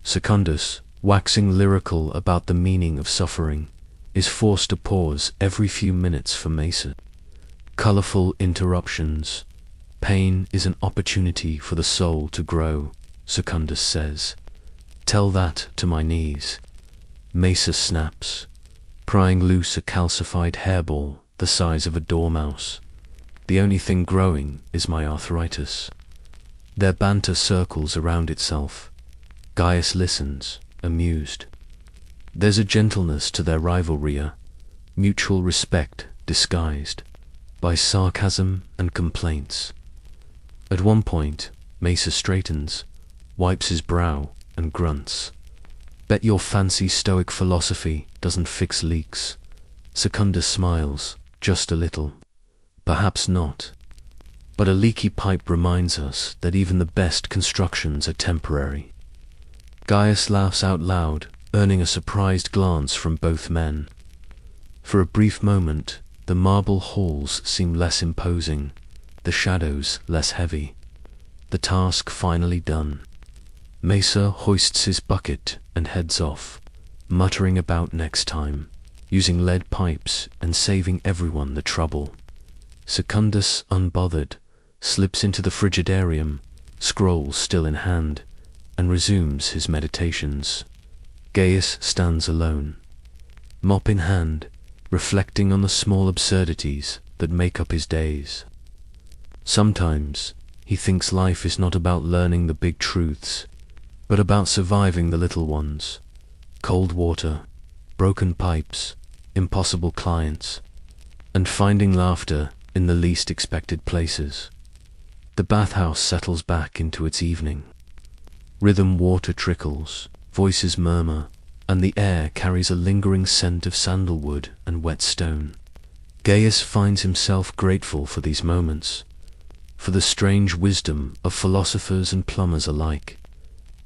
Secundus, waxing lyrical about the meaning of suffering, is forced to pause every few minutes for Mesa. Colorful interruptions. "Pain is an opportunity for the soul to grow," Secundus says. "Tell that to my knees." Mesa snaps, prying loose a calcified hairball the size of a dormouse. "The only thing growing is my arthritis." Their banter circles around itself. Gaius listens, amused. There's a gentleness to their rivalry, mutual respect disguised by sarcasm and complaints. At one point, Mesa straightens, wipes his brow, and grunts. "Bet your fancy stoic philosophy doesn't fix leaks." Secundus smiles, just a little. Perhaps not. But a leaky pipe reminds us that even the best constructions are temporary. Gaius laughs out loud, earning a surprised glance from both men. For a brief moment, the marble halls seem less imposing, the shadows less heavy. The task finally done. Mesa hoists his bucket and heads off, muttering about next time, using lead pipes and saving everyone the trouble. Secundus, unbothered, slips into the frigidarium, scroll still in hand, and resumes his meditations. Gaius stands alone, mop in hand, reflecting on the small absurdities that make up his days. Sometimes he thinks life is not about learning the big truths, but about surviving the little ones. Cold water, broken pipes, impossible clients, and finding laughter in the least expected places. The bathhouse settles back into its evening. Rhythm water trickles, voices murmur, and the air carries a lingering scent of sandalwood and wet stone. Gaius finds himself grateful for these moments, for the strange wisdom of philosophers and plumbers alike.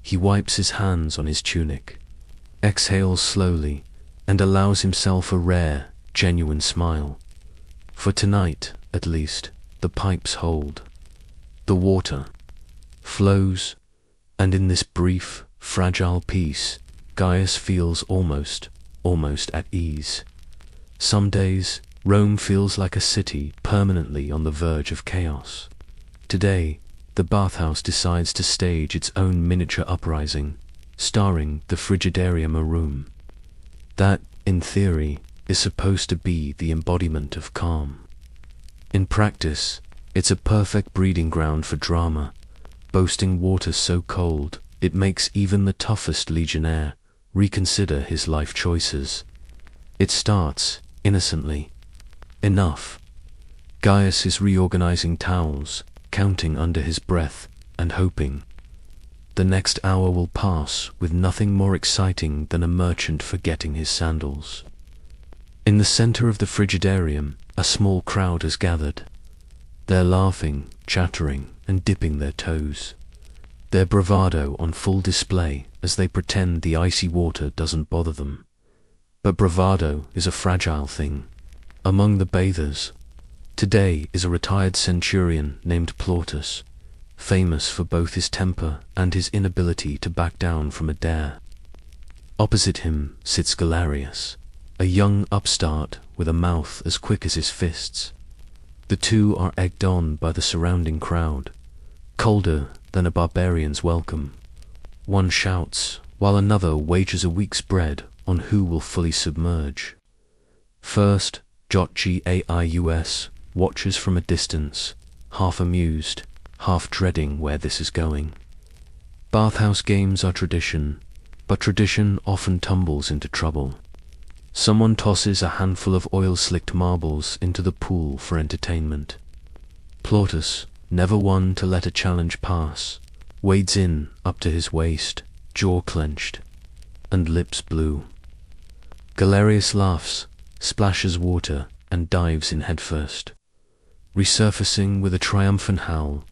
He wipes his hands on his tunic, exhales slowly, and allows himself a rare, genuine smile. For tonight, at least, the pipes hold. The water flows, and in this brief, fragile peace, Gaius feels almost at ease. Some days, Rome feels like a city permanently on the verge of chaos. Today, the bathhouse decides to stage its own miniature uprising, starring the frigidarium a room. That, in theory, is supposed to be the embodiment of calm. In practice, it's a perfect breeding ground for drama, boasting water so cold it makes even the toughest legionnaire reconsider his life choices. It starts innocently. Enough. Gaius is reorganizing towels, counting under his breath, and hoping. The next hour will pass with nothing more exciting than a merchant forgetting his sandals. In the center of the frigidarium, a small crowd has gathered. They're laughing, chattering, and dipping their toes. Their bravado on full display as they pretend the icy water doesn't bother them. But bravado is a fragile thing. Among the bathers, today is a retired centurion named Plautus, famous for both his temper and his inability to back down from a dare. Opposite him sits Galerius, a young upstart with a mouth as quick as his fists. The two are egged on by the surrounding crowd, colder than a barbarian's welcome. One shouts, while another wagers a week's bread on who will fully submerge. First, Gaius watches from a distance, half amused, half dreading where this is going. Bathhouse games are tradition, but tradition often tumbles into trouble. Someone tosses a handful of oil-slicked marbles into the pool for entertainment. Plautus, never one to let a challenge pass, wades in up to his waist, jaw clenched, and lips blue. Galerius laughs, splashes water, and dives in headfirst, resurfacing with a triumphant howl.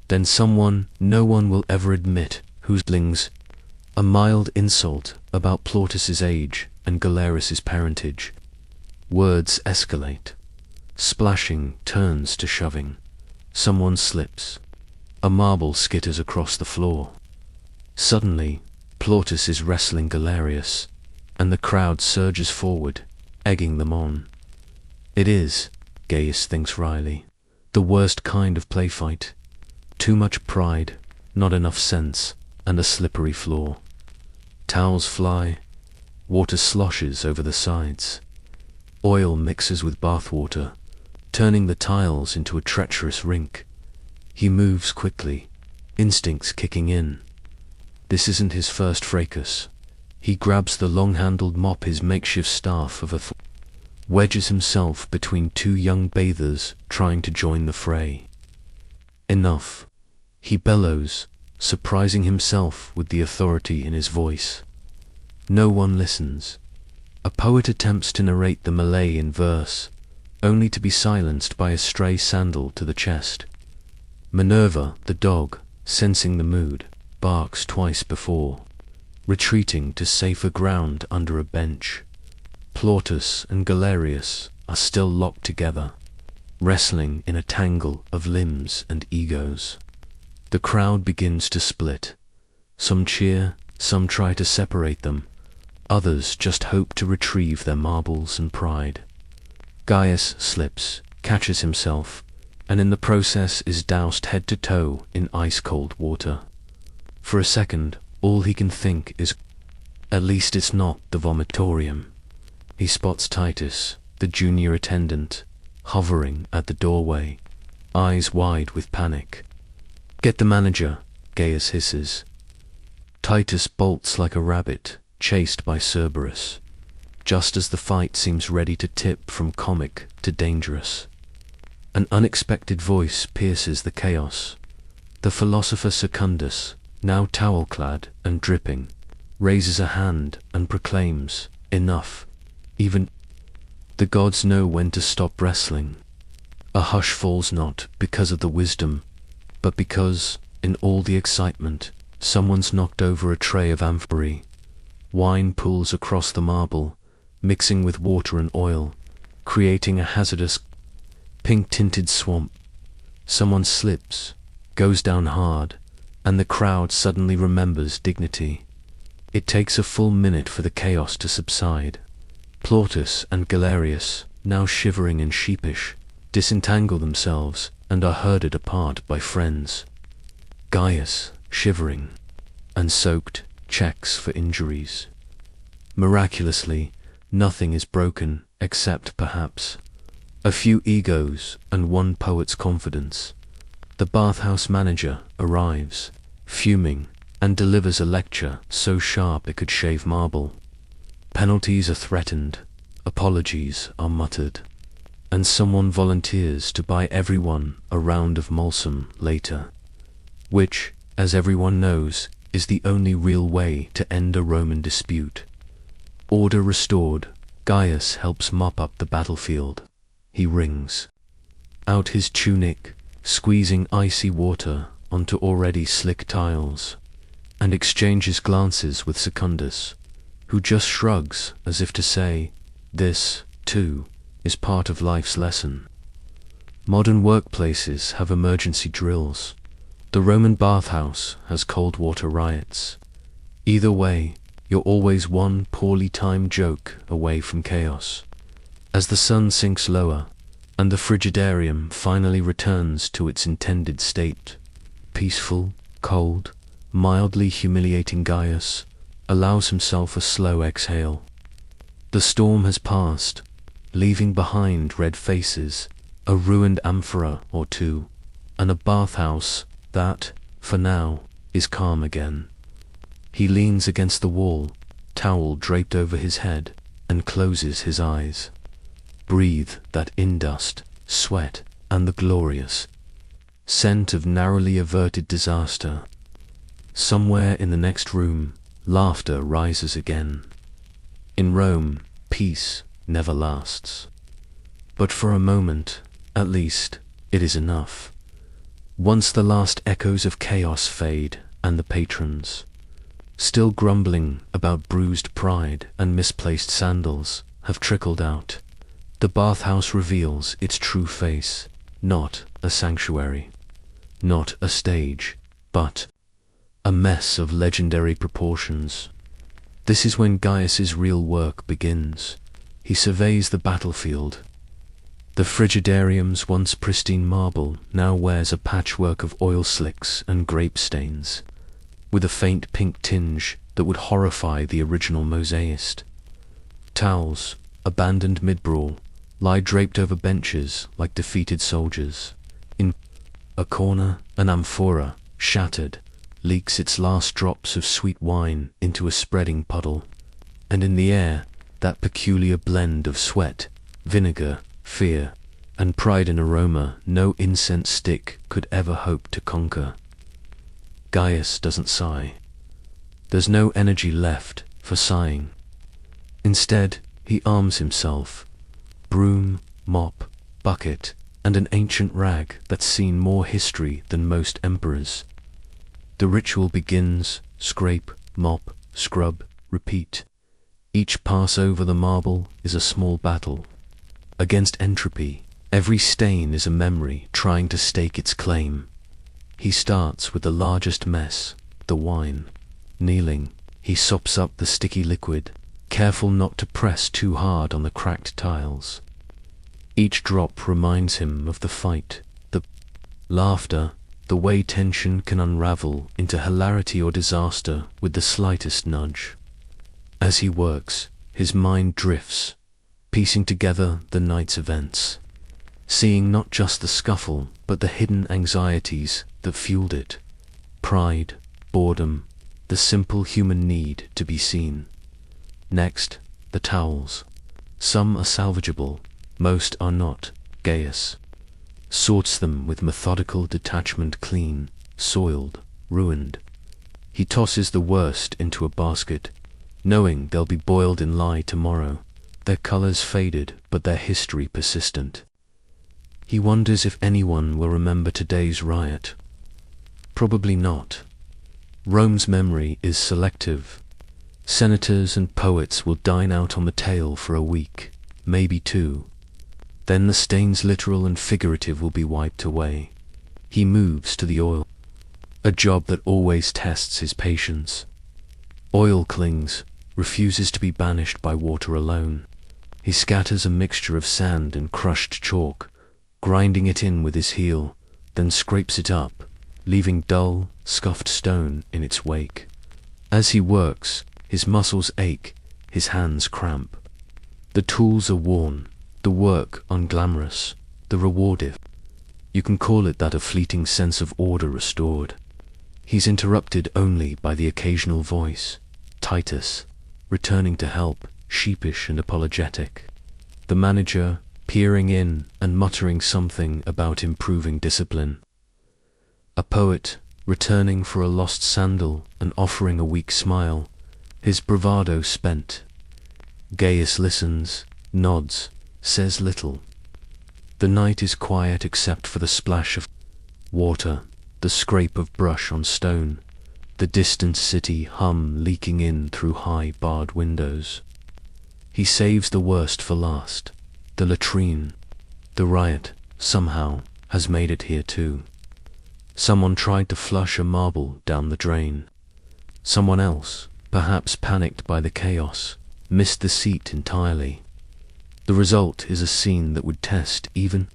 Then someone no one will ever admit whose blings a mild insult about Plautus's age and Galerius's parentage. Words escalate. Splashing turns to shoving. Someone slips. A marble skitters across the floor. Suddenly, Plautus is wrestling Galerius, and the crowd surges forward, egging them on. It is, Gaius thinks wryly, the worst kind of play fight. Too much pride, not enough sense, and a slippery floor. Towels fly, water sloshes over the sides. Oil mixes with bathwater, turning the tiles into a treacherous rink. He moves quickly, instincts kicking in. This isn't his first fracas. He grabs the long-handled mop, his makeshift staff of a wedges himself between two young bathers trying to join the fray. Enough. He bellows, surprising himself with the authority in his voice. No one listens. A poet attempts to narrate the melee in verse, only to be silenced by a stray sandal to the chest. Minerva, the dog, sensing the mood, barks twice before, retreating to safer ground under a bench. Plautus and Galerius are still locked together, wrestling in a tangle of limbs and egos. The crowd begins to split. Some cheer, some try to separate them, others just hope to retrieve their marbles and pride. Gaius slips, catches himself, and in the process is doused head to toe in ice-cold water. For a second, all he can think is, at least it's not the vomitorium. He spots Titus, the junior attendant, hovering at the doorway, eyes wide with panic. "Get the manager," Gaius hisses. Titus bolts like a rabbit, chased by Cerberus, just as the fight seems ready to tip from comic to dangerous. An unexpected voice pierces the chaos. The philosopher Secundus, now towel-clad and dripping, raises a hand and proclaims, "Enough." Even the gods know when to stop wrestling. A hush falls not because of the wisdom, but because, in all the excitement, someone's knocked over a tray of amphorae. Wine pools across the marble, mixing with water and oil, creating a hazardous, pink-tinted swamp. Someone slips, goes down hard, and the crowd suddenly remembers dignity. It takes a full minute for the chaos to subside. Plautus and Galerius, now shivering and sheepish, disentangle themselves and are herded apart by friends. Gaius, shivering and soaked, checks for injuries. Miraculously, nothing is broken except, perhaps, a few egos and one poet's confidence. The bathhouse manager arrives, fuming, and delivers a lecture so sharp it could shave marble. Penalties are threatened, apologies are muttered, and someone volunteers to buy everyone a round of Molsum later, which, as everyone knows, is the only real way to end a Roman dispute. Order restored, Gaius helps mop up the battlefield. He wrings out his tunic, squeezing icy water onto already slick tiles, and exchanges glances with Secundus, who just shrugs as if to say, this, too, is part of life's lesson. Modern workplaces have emergency drills. The Roman bathhouse has cold water riots. Either way, you're always one poorly timed joke away from chaos. As the sun sinks lower, and the frigidarium finally returns to its intended state, peaceful, cold, mildly humiliating Gaius allows himself a slow exhale. The storm has passed, leaving behind red faces, a ruined amphora or two, and a bathhouse that, for now, is calm again. He leans against the wall, towel draped over his head, and closes his eyes. Breathe that indust, sweat, and the glorious scent of narrowly averted disaster. Somewhere in the next room, laughter rises again. In Rome, peace never lasts. But for a moment, at least, it is enough. Once the last echoes of chaos fade, and the patrons, still grumbling about bruised pride and misplaced sandals, have trickled out, the bathhouse reveals its true face, not a sanctuary, not a stage, but a mess of legendary proportions. This is when Gaius's real work begins. He surveys the battlefield. The frigidarium's once pristine marble now wears a patchwork of oil slicks and grape stains, with a faint pink tinge that would horrify the original mosaicist. Towels, abandoned mid-brawl, lie draped over benches like defeated soldiers. In a corner, an amphora, shattered, leaks its last drops of sweet wine into a spreading puddle, and in the air, that peculiar blend of sweat, vinegar, fear, and pride in aroma no incense stick could ever hope to conquer. Gaius doesn't sigh. There's no energy left for sighing. Instead, he arms himself. Broom, mop, bucket, and an ancient rag that's seen more history than most emperors. The ritual begins, scrape, mop, scrub, repeat. Each pass over the marble is a small battle. Against entropy, every stain is a memory trying to stake its claim. He starts with the largest mess, the wine. Kneeling, he sops up the sticky liquid, careful not to press too hard on the cracked tiles. Each drop reminds him of the fight, the Laughter, the way tension can unravel into hilarity or disaster with the slightest nudge. As he works, his mind drifts, piecing together the night's events, seeing not just the scuffle, but the hidden anxieties that fueled it. Pride, boredom, the simple human need to be seen. Next, the towels. Some are salvageable, most are not. Gaius sorts them with methodical detachment, clean, soiled, ruined. He tosses the worst into a basket, knowing they'll be boiled in lye tomorrow, their colors faded but their history persistent. He wonders if anyone will remember today's riot. Probably not. Rome's memory is selective. Senators and poets will dine out on the tale for a week, maybe two. Then the stains, literal and figurative, will be wiped away. He moves to the oil, a job that always tests his patience. Oil clings, refuses to be banished by water alone. He scatters a mixture of sand and crushed chalk, grinding it in with his heel, then scrapes it up, leaving dull, scuffed stone in its wake. As he works, his muscles ache, his hands cramp. The tools are worn, the work unglamorous, the reward, if you can call it that, a fleeting sense of order restored. He's interrupted only by the occasional voice, Titus, returning to help, sheepish and apologetic. The manager, peering in and muttering something about improving discipline. A poet, returning for a lost sandal and offering a weak smile, his bravado spent. Gaius listens, nods, says little. The night is quiet except for the splash of water, the scrape of brush on stone, the distant city hum leaking in through high barred windows. He saves the worst for last. The latrine. The riot, somehow, has made it here too. Someone tried to flush a marble down the drain. Someone else, perhaps panicked by the chaos, missed the seat entirely. The result is a scene that would test even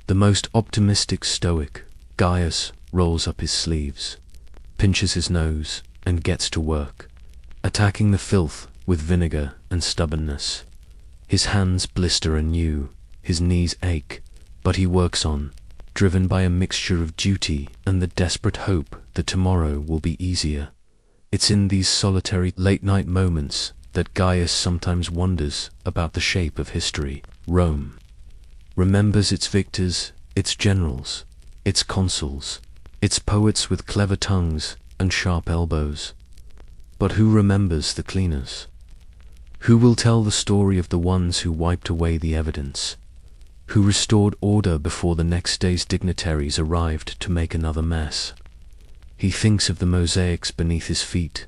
the most optimistic stoic. Gaius rolls up his sleeves, pinches his nose, and gets to work, attacking the filth with vinegar and stubbornness. His hands blister anew, his knees ache, but he works on, driven by a mixture of duty and the desperate hope that tomorrow will be easier. It's in these solitary late-night moments that Gaius sometimes wonders about the shape of history. Rome remembers its victors, its generals, its consuls, its poets with clever tongues and sharp elbows. But who remembers the cleaners? Who will tell the story of the ones who wiped away the evidence? Who restored order before the next day's dignitaries arrived to make another mess? He thinks of the mosaics beneath his feet,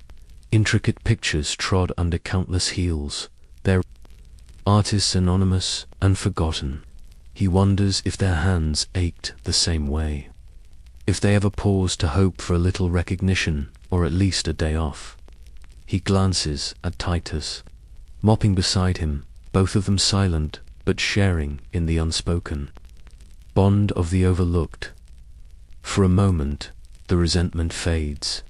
intricate pictures trod under countless heels, their artists anonymous and forgotten. He wonders if their hands ached the same way, if they ever paused to hope for a little recognition or at least a day off. He glances at Titus, mopping beside him, both of them silent but sharing in the unspoken bond of the overlooked. For a moment, the resentment fades.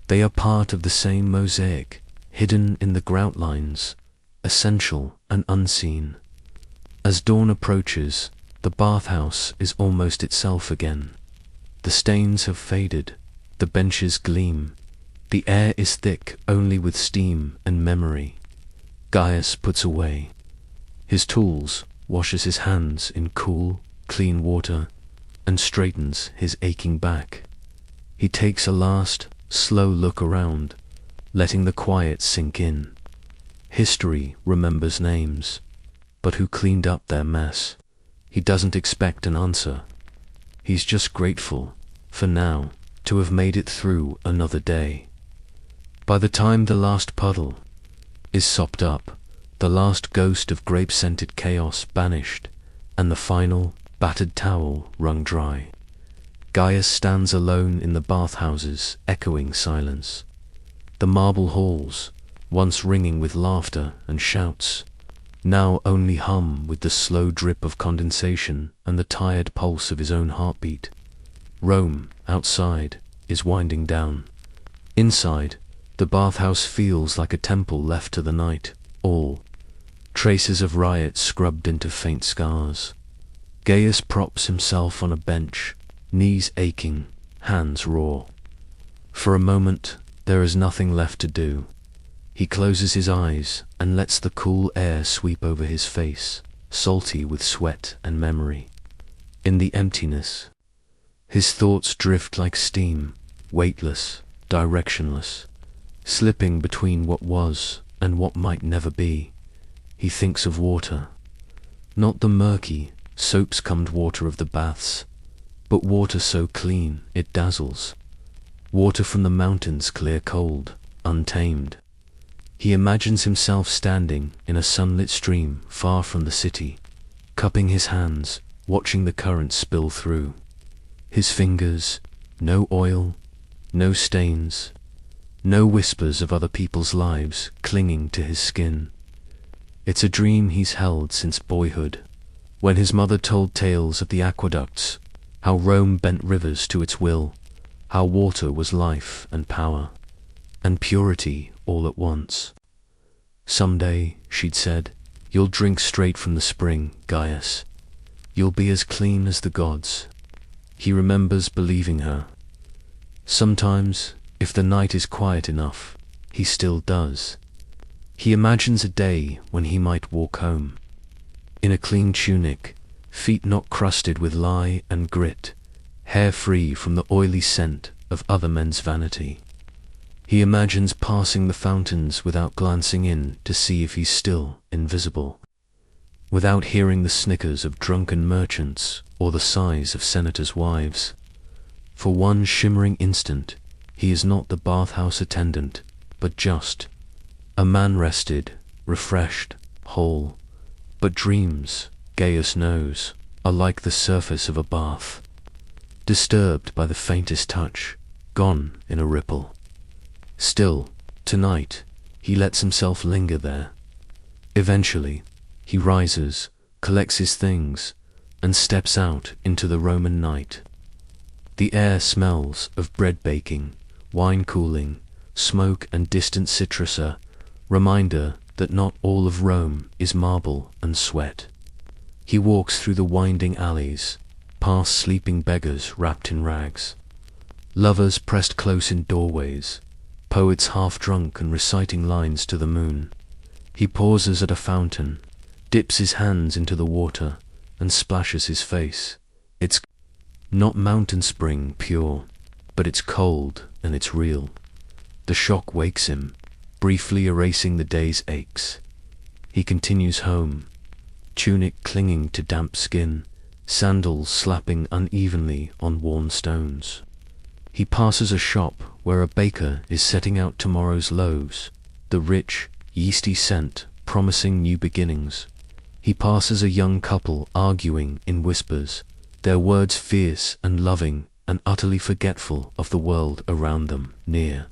They are part of the same mosaic, hidden in the grout lines, essential and unseen. As dawn approaches, the bathhouse is almost itself again. The stains have faded, the benches gleam, the air is thick only with steam and memory. Gaius puts away his tools, washes his hands in cool, clean water, and straightens his aching back. He takes a last, slow look around, letting the quiet sink in. History remembers names, but who cleaned up their mess? He doesn't expect an answer. He's just grateful, for now, to have made it through another day. By the time the last puddle is sopped up, the last ghost of grape-scented chaos banished, and the final, battered towel wrung dry, Gaius stands alone in the bathhouse's echoing silence. The marble halls, once ringing with laughter and shouts, now only hum with the slow drip of condensation and the tired pulse of his own heartbeat. Rome, outside, is winding down. Inside, the bathhouse feels like a temple left to the night, all traces of riot scrubbed into faint scars. Gaius props himself on a bench, knees aching, hands raw. For a moment, there is nothing left to do. He closes his eyes and lets the cool air sweep over his face, salty with sweat and memory. In the emptiness, his thoughts drift like steam, weightless, directionless, slipping between what was and what might never be. He thinks of water, not the murky, soap-scummed water of the baths, but water so clean it dazzles. Water from the mountains, clear cold, untamed. He imagines himself standing in a sunlit stream far from the city, cupping his hands, watching the current spill through. His fingers, no oil, no stains, no whispers of other people's lives clinging to his skin. It's a dream he's held since boyhood, when his mother told tales of the aqueducts, how Rome bent rivers to its will, how water was life and power, and purity all at once. Someday, she'd said, you'll drink straight from the spring, Gaius. You'll be as clean as the gods. He remembers believing her. Sometimes, if the night is quiet enough, he still does. He imagines a day when he might walk home, in a clean tunic, feet not crusted with lye and grit, hair free from the oily scent of other men's vanity. He imagines passing the fountains without glancing in to see if he's still invisible, without hearing the snickers of drunken merchants or the sighs of senators' wives. For one shimmering instant, he is not the bathhouse attendant, but just a man rested, refreshed, whole. But dreams, Gaius knows, are like the surface of a bath, disturbed by the faintest touch, gone in a ripple. Still, tonight, he lets himself linger there. Eventually, he rises, collects his things, and steps out into the Roman night. The air smells of bread baking, wine cooling, smoke and distant citrus, a reminder that not all of Rome is marble and sweat. He walks through the winding alleys, past sleeping beggars wrapped in rags, lovers pressed close in doorways, poets half drunk and reciting lines to the moon. He pauses at a fountain, dips his hands into the water, and splashes his face. It's not mountain spring pure, but it's cold and it's real. The shock wakes him, briefly erasing the day's aches. He continues home, tunic clinging to damp skin, sandals slapping unevenly on worn stones. He passes a shop where a baker is setting out tomorrow's loaves, the rich, yeasty scent promising new beginnings. He passes a young couple arguing in whispers, their words fierce and loving and utterly forgetful of the world around them. Near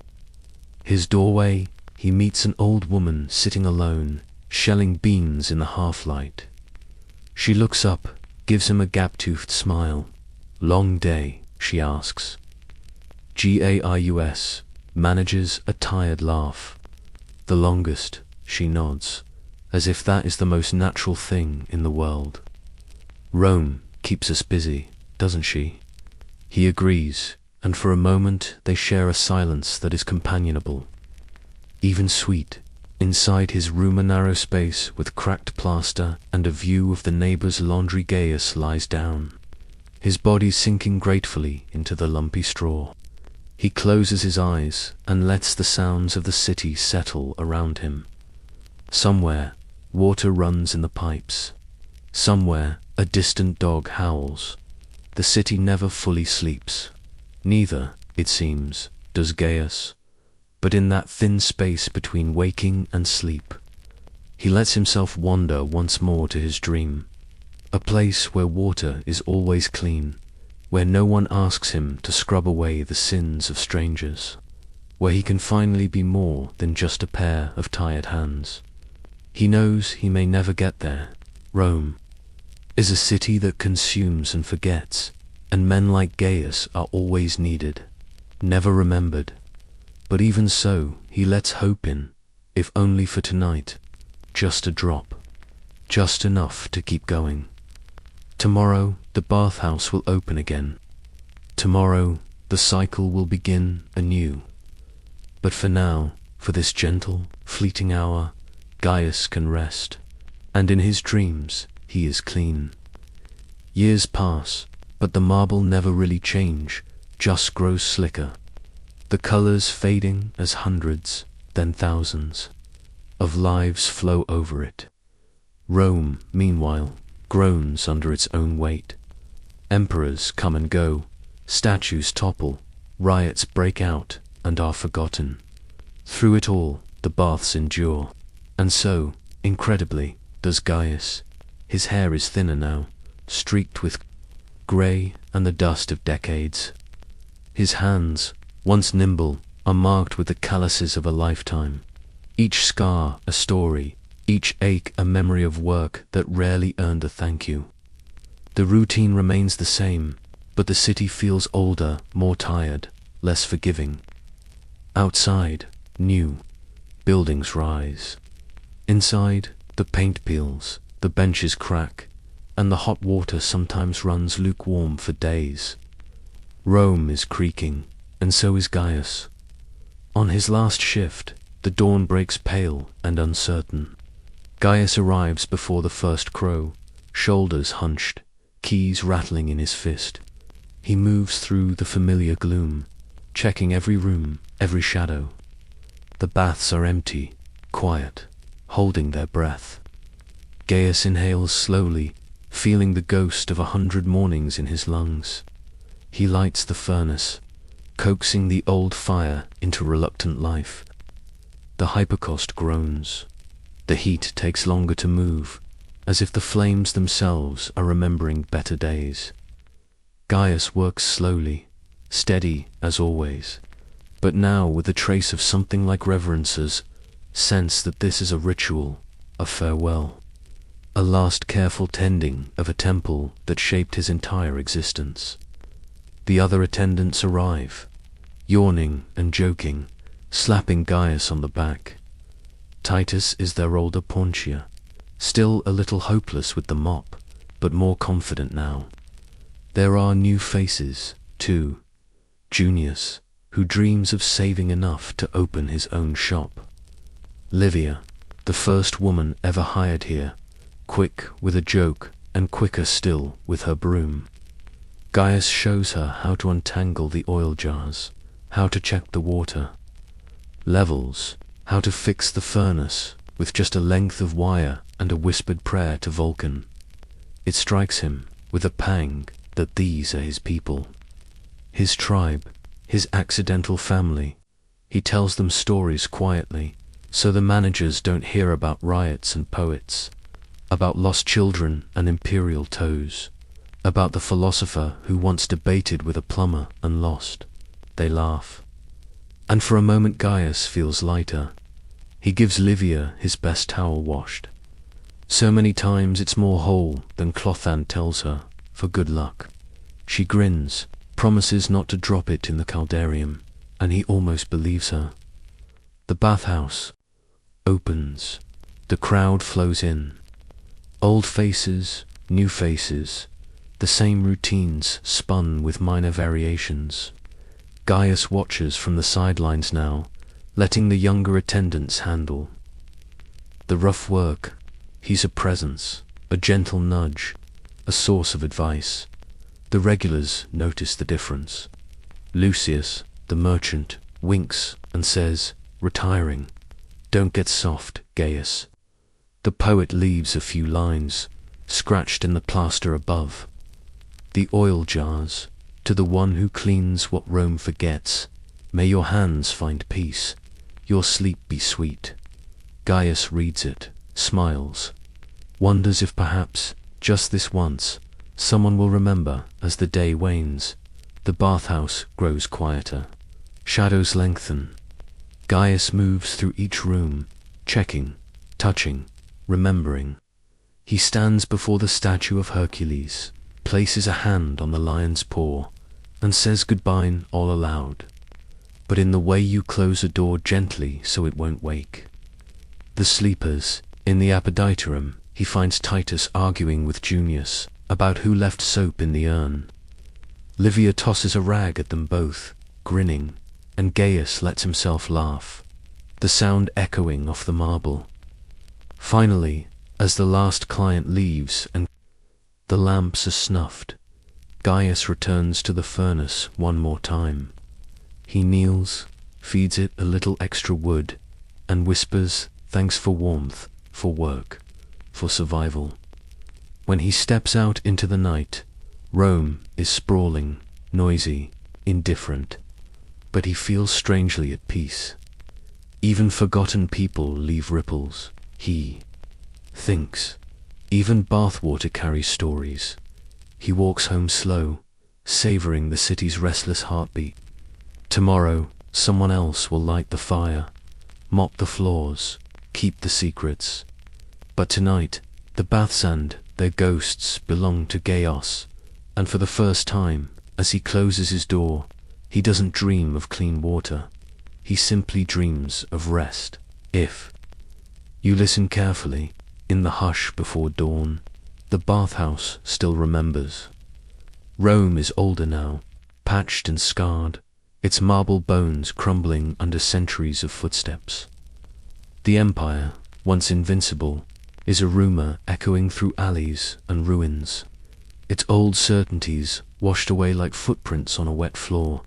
his doorway, he meets an old woman sitting alone, shelling beans in the half-light. She looks up, gives him a gap-toothed smile. "Long day?" she asks. Gaius manages a tired laugh. "The longest," she nods, as if that is the most natural thing in the world. "Rome keeps us busy, doesn't she?" He agrees, and for a moment they share a silence that is companionable, even sweet. Inside his room, a narrow space with cracked plaster and a view of the neighbor's laundry, Gaius lies down, his body sinking gratefully into the lumpy straw. He closes his eyes and lets the sounds of the city settle around him. Somewhere, water runs in the pipes. Somewhere, a distant dog howls. The city never fully sleeps. Neither, it seems, does Gaius. But in that thin space between waking and sleep, he lets himself wander once more to his dream. A place where water is always clean, where no one asks him to scrub away the sins of strangers, where he can finally be more than just a pair of tired hands. He knows he may never get there. Rome is a city that consumes and forgets, and men like Gaius are always needed, never remembered. But even so, he lets hope in, if only for tonight, just a drop, just enough to keep going. Tomorrow, the bathhouse will open again. Tomorrow, the cycle will begin anew. But for now, for this gentle, fleeting hour, Gaius can rest, and in his dreams he is clean. Years pass, but the marble never really change, just grows slicker, the colors fading as hundreds, then thousands, of lives flow over it. Rome, meanwhile, groans under its own weight. Emperors come and go, statues topple, riots break out and are forgotten. Through it all, the baths endure. And so, incredibly, does Gaius. His hair is thinner now, streaked with grey and the dust of decades. His hands, once nimble, are marked with the calluses of a lifetime. Each scar a story, each ache a memory of work that rarely earned a thank you. The routine remains the same, but the city feels older, more tired, less forgiving. Outside, new buildings rise. Inside, the paint peels, the benches crack, and the hot water sometimes runs lukewarm for days. Rome is creaking, and so is Gaius. On his last shift, the dawn breaks pale and uncertain. Gaius arrives before the first crow, shoulders hunched, keys rattling in his fist. He moves through the familiar gloom, checking every room, every shadow. The baths are empty, quiet, holding their breath. Gaius inhales slowly, feeling the ghost of 100 mornings in his lungs. He lights the furnace, coaxing the old fire into reluctant life. The hypocaust groans. The heat takes longer to move, as if the flames themselves are remembering better days. Gaius works slowly, steady as always, but now with a trace of something like reverence's sense that this is a ritual, a farewell, a last careful tending of a temple that shaped his entire existence. The other attendants arrive, yawning and joking, slapping Gaius on the back. Titus is their older paunchier, still a little hopeless with the mop, but more confident now. There are new faces, too. Junius, who dreams of saving enough to open his own shop. Livia, the first woman ever hired here, quick with a joke and quicker still with her broom. Gaius shows her how to untangle the oil jars, how to check the water levels, how to fix the furnace with just a length of wire and a whispered prayer to Vulcan. It strikes him with a pang that these are his people, his tribe, his accidental family. He tells them stories quietly, so the managers don't hear about riots and poets, about lost children and imperial toes, about the philosopher who once debated with a plumber and lost. They laugh. And for a moment Gaius feels lighter. He gives Livia his best towel washed. So many times it's more whole than Clothan tells her, for good luck. She grins, promises not to drop it in the caldarium, and he almost believes her. The bathhouse opens. The crowd flows in. Old faces, new faces, the same routines spun with minor variations. Gaius watches from the sidelines now, letting the younger attendants handle the rough work. He's a presence, a gentle nudge, a source of advice. The regulars notice the difference. Lucius, the merchant, winks and says, retiring, "Don't get soft, Gaius." The poet leaves a few lines, scratched in the plaster above. The oil jars, to the one who cleans what Rome forgets, may your hands find peace, your sleep be sweet. Gaius reads it, smiles, wonders if perhaps, just this once, someone will remember as the day wanes. The bathhouse grows quieter. Shadows lengthen. Gaius moves through each room, checking, touching, remembering. He stands before the statue of Hercules, places a hand on the lion's paw and says goodbye all aloud, but in the way you close a door gently so it won't wake. The sleepers, in the appetitorium, he finds Titus arguing with Junius about who left soap in the urn. Livia tosses a rag at them both, grinning, and Gaius lets himself laugh, the sound echoing off the marble. Finally, as the last client leaves and the lamps are snuffed, Gaius returns to the furnace one more time. He kneels, feeds it a little extra wood, and whispers thanks for warmth, for work, for survival. When he steps out into the night, Rome is sprawling, noisy, indifferent, but he feels strangely at peace. Even forgotten people leave ripples, he thinks. Even bathwater carries stories. He walks home slow, savoring the city's restless heartbeat. Tomorrow, someone else will light the fire, mop the floors, keep the secrets. But tonight, the baths and their ghosts belong to Gaius, and for the first time, as he closes his door, he doesn't dream of clean water. He simply dreams of rest. If you listen carefully, in the hush before dawn, the bathhouse still remembers. Rome is older now, patched and scarred, its marble bones crumbling under centuries of footsteps. The empire, once invincible, is a rumor echoing through alleys and ruins, its old certainties washed away like footprints on a wet floor.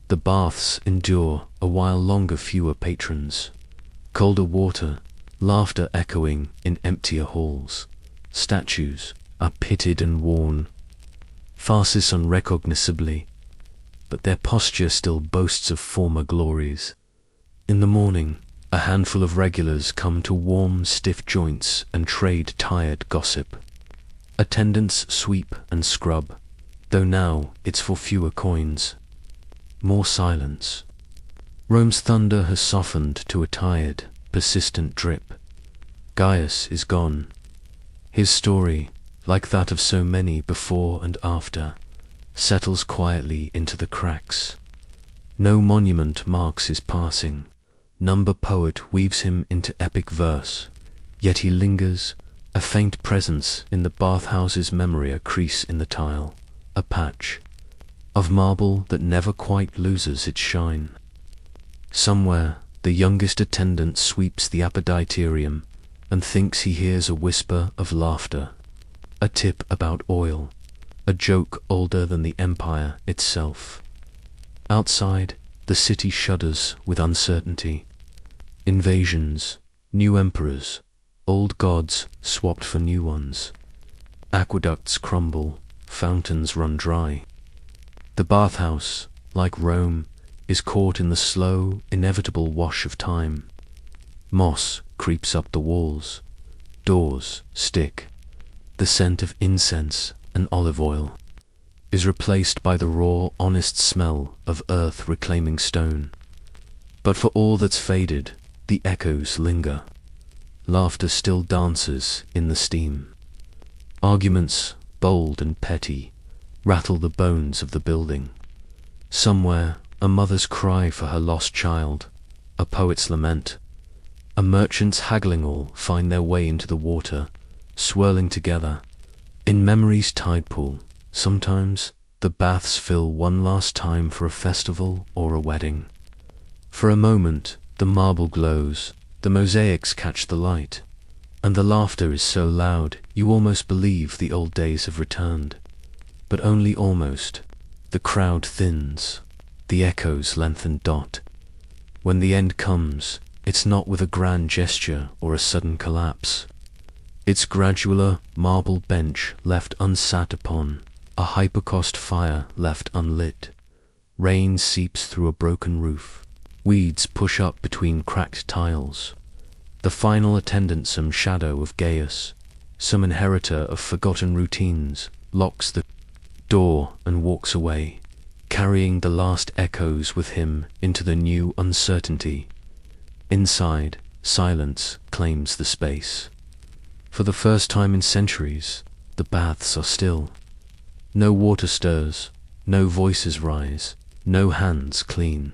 The baths endure a while longer, fewer patrons, colder water, laughter echoing in emptier halls. Statues are pitted and worn, farces unrecognizably, but their posture still boasts of former glories. In the morning, a handful of regulars come to warm, stiff joints and trade tired gossip. Attendants sweep and scrub, though now it's for fewer coins. More silence. Rome's thunder has softened to a tired, persistent drip. Gaius is gone. His story, like that of so many before and after, settles quietly into the cracks. No monument marks his passing. Number poet weaves him into epic verse, yet he lingers, a faint presence in the bathhouse's memory, a crease in the tile, a patch of marble that never quite loses its shine. Somewhere, the youngest attendant sweeps the appetitorium and thinks he hears a whisper of laughter, a tip about oil, a joke older than the empire itself. Outside, the city shudders with uncertainty. Invasions, new emperors, old gods swapped for new ones. Aqueducts crumble, fountains run dry. The bathhouse, like Rome, is caught in the slow, inevitable wash of time. Moss creeps up the walls. Doors stick. The scent of incense and olive oil is replaced by the raw, honest smell of earth reclaiming stone. But for all that's faded, the echoes linger. Laughter still dances in the steam. Arguments, bold and petty, rattle the bones of the building. Somewhere, a mother's cry for her lost child, a poet's lament, a merchant's haggling all find their way into the water, swirling together. In memory's tide pool, sometimes the baths fill one last time for a festival or a wedding. For a moment, the marble glows, the mosaics catch the light, and the laughter is so loud you almost believe the old days have returned. But only almost. The crowd thins, the echoes lengthen dot. When the end comes, it's not with a grand gesture or a sudden collapse. It's gradual, marble bench left unsat upon, a hypercaust fire left unlit. Rain seeps through a broken roof. Weeds push up between cracked tiles. The final attendant, some shadow of Gaius, some inheritor of forgotten routines, locks the door and walks away, carrying the last echoes with him into the new uncertainty. Inside, silence claims the space. For the first time in centuries, the baths are still. No water stirs, no voices rise, no hands clean.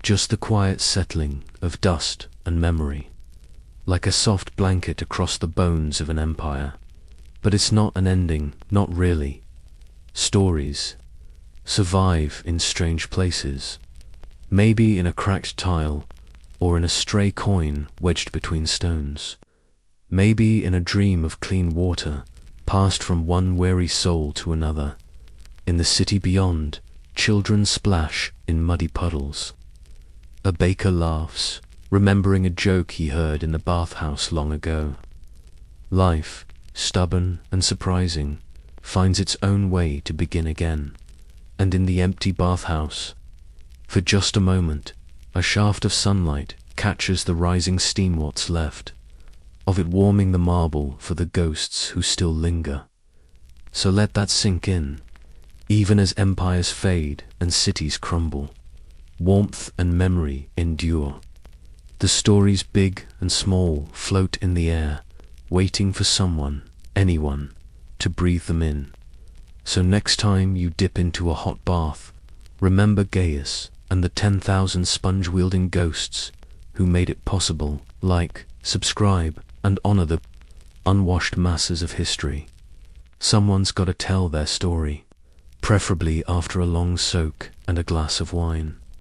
Just the quiet settling of dust and memory, like a soft blanket across the bones of an empire. But it's not an ending, not really. Stories survive in strange places, maybe in a cracked tile, or in a stray coin wedged between stones. Maybe in a dream of clean water, passed from one weary soul to another. In the city beyond, children splash in muddy puddles. A baker laughs, remembering a joke he heard in the bathhouse long ago. Life, stubborn and surprising, finds its own way to begin again. And in the empty bathhouse, for just a moment, a shaft of sunlight catches the rising steam what's left of it, warming the marble for the ghosts who still linger. So let that sink in, even as empires fade and cities crumble. Warmth and memory endure. The stories big and small float in the air, waiting for someone, anyone, to breathe them in. So next time you dip into a hot bath, remember Gaius and the 10,000 sponge-wielding ghosts who made it possible. Like, subscribe, and honor the unwashed masses of history. Someone's gotta tell their story, preferably after a long soak and a glass of wine.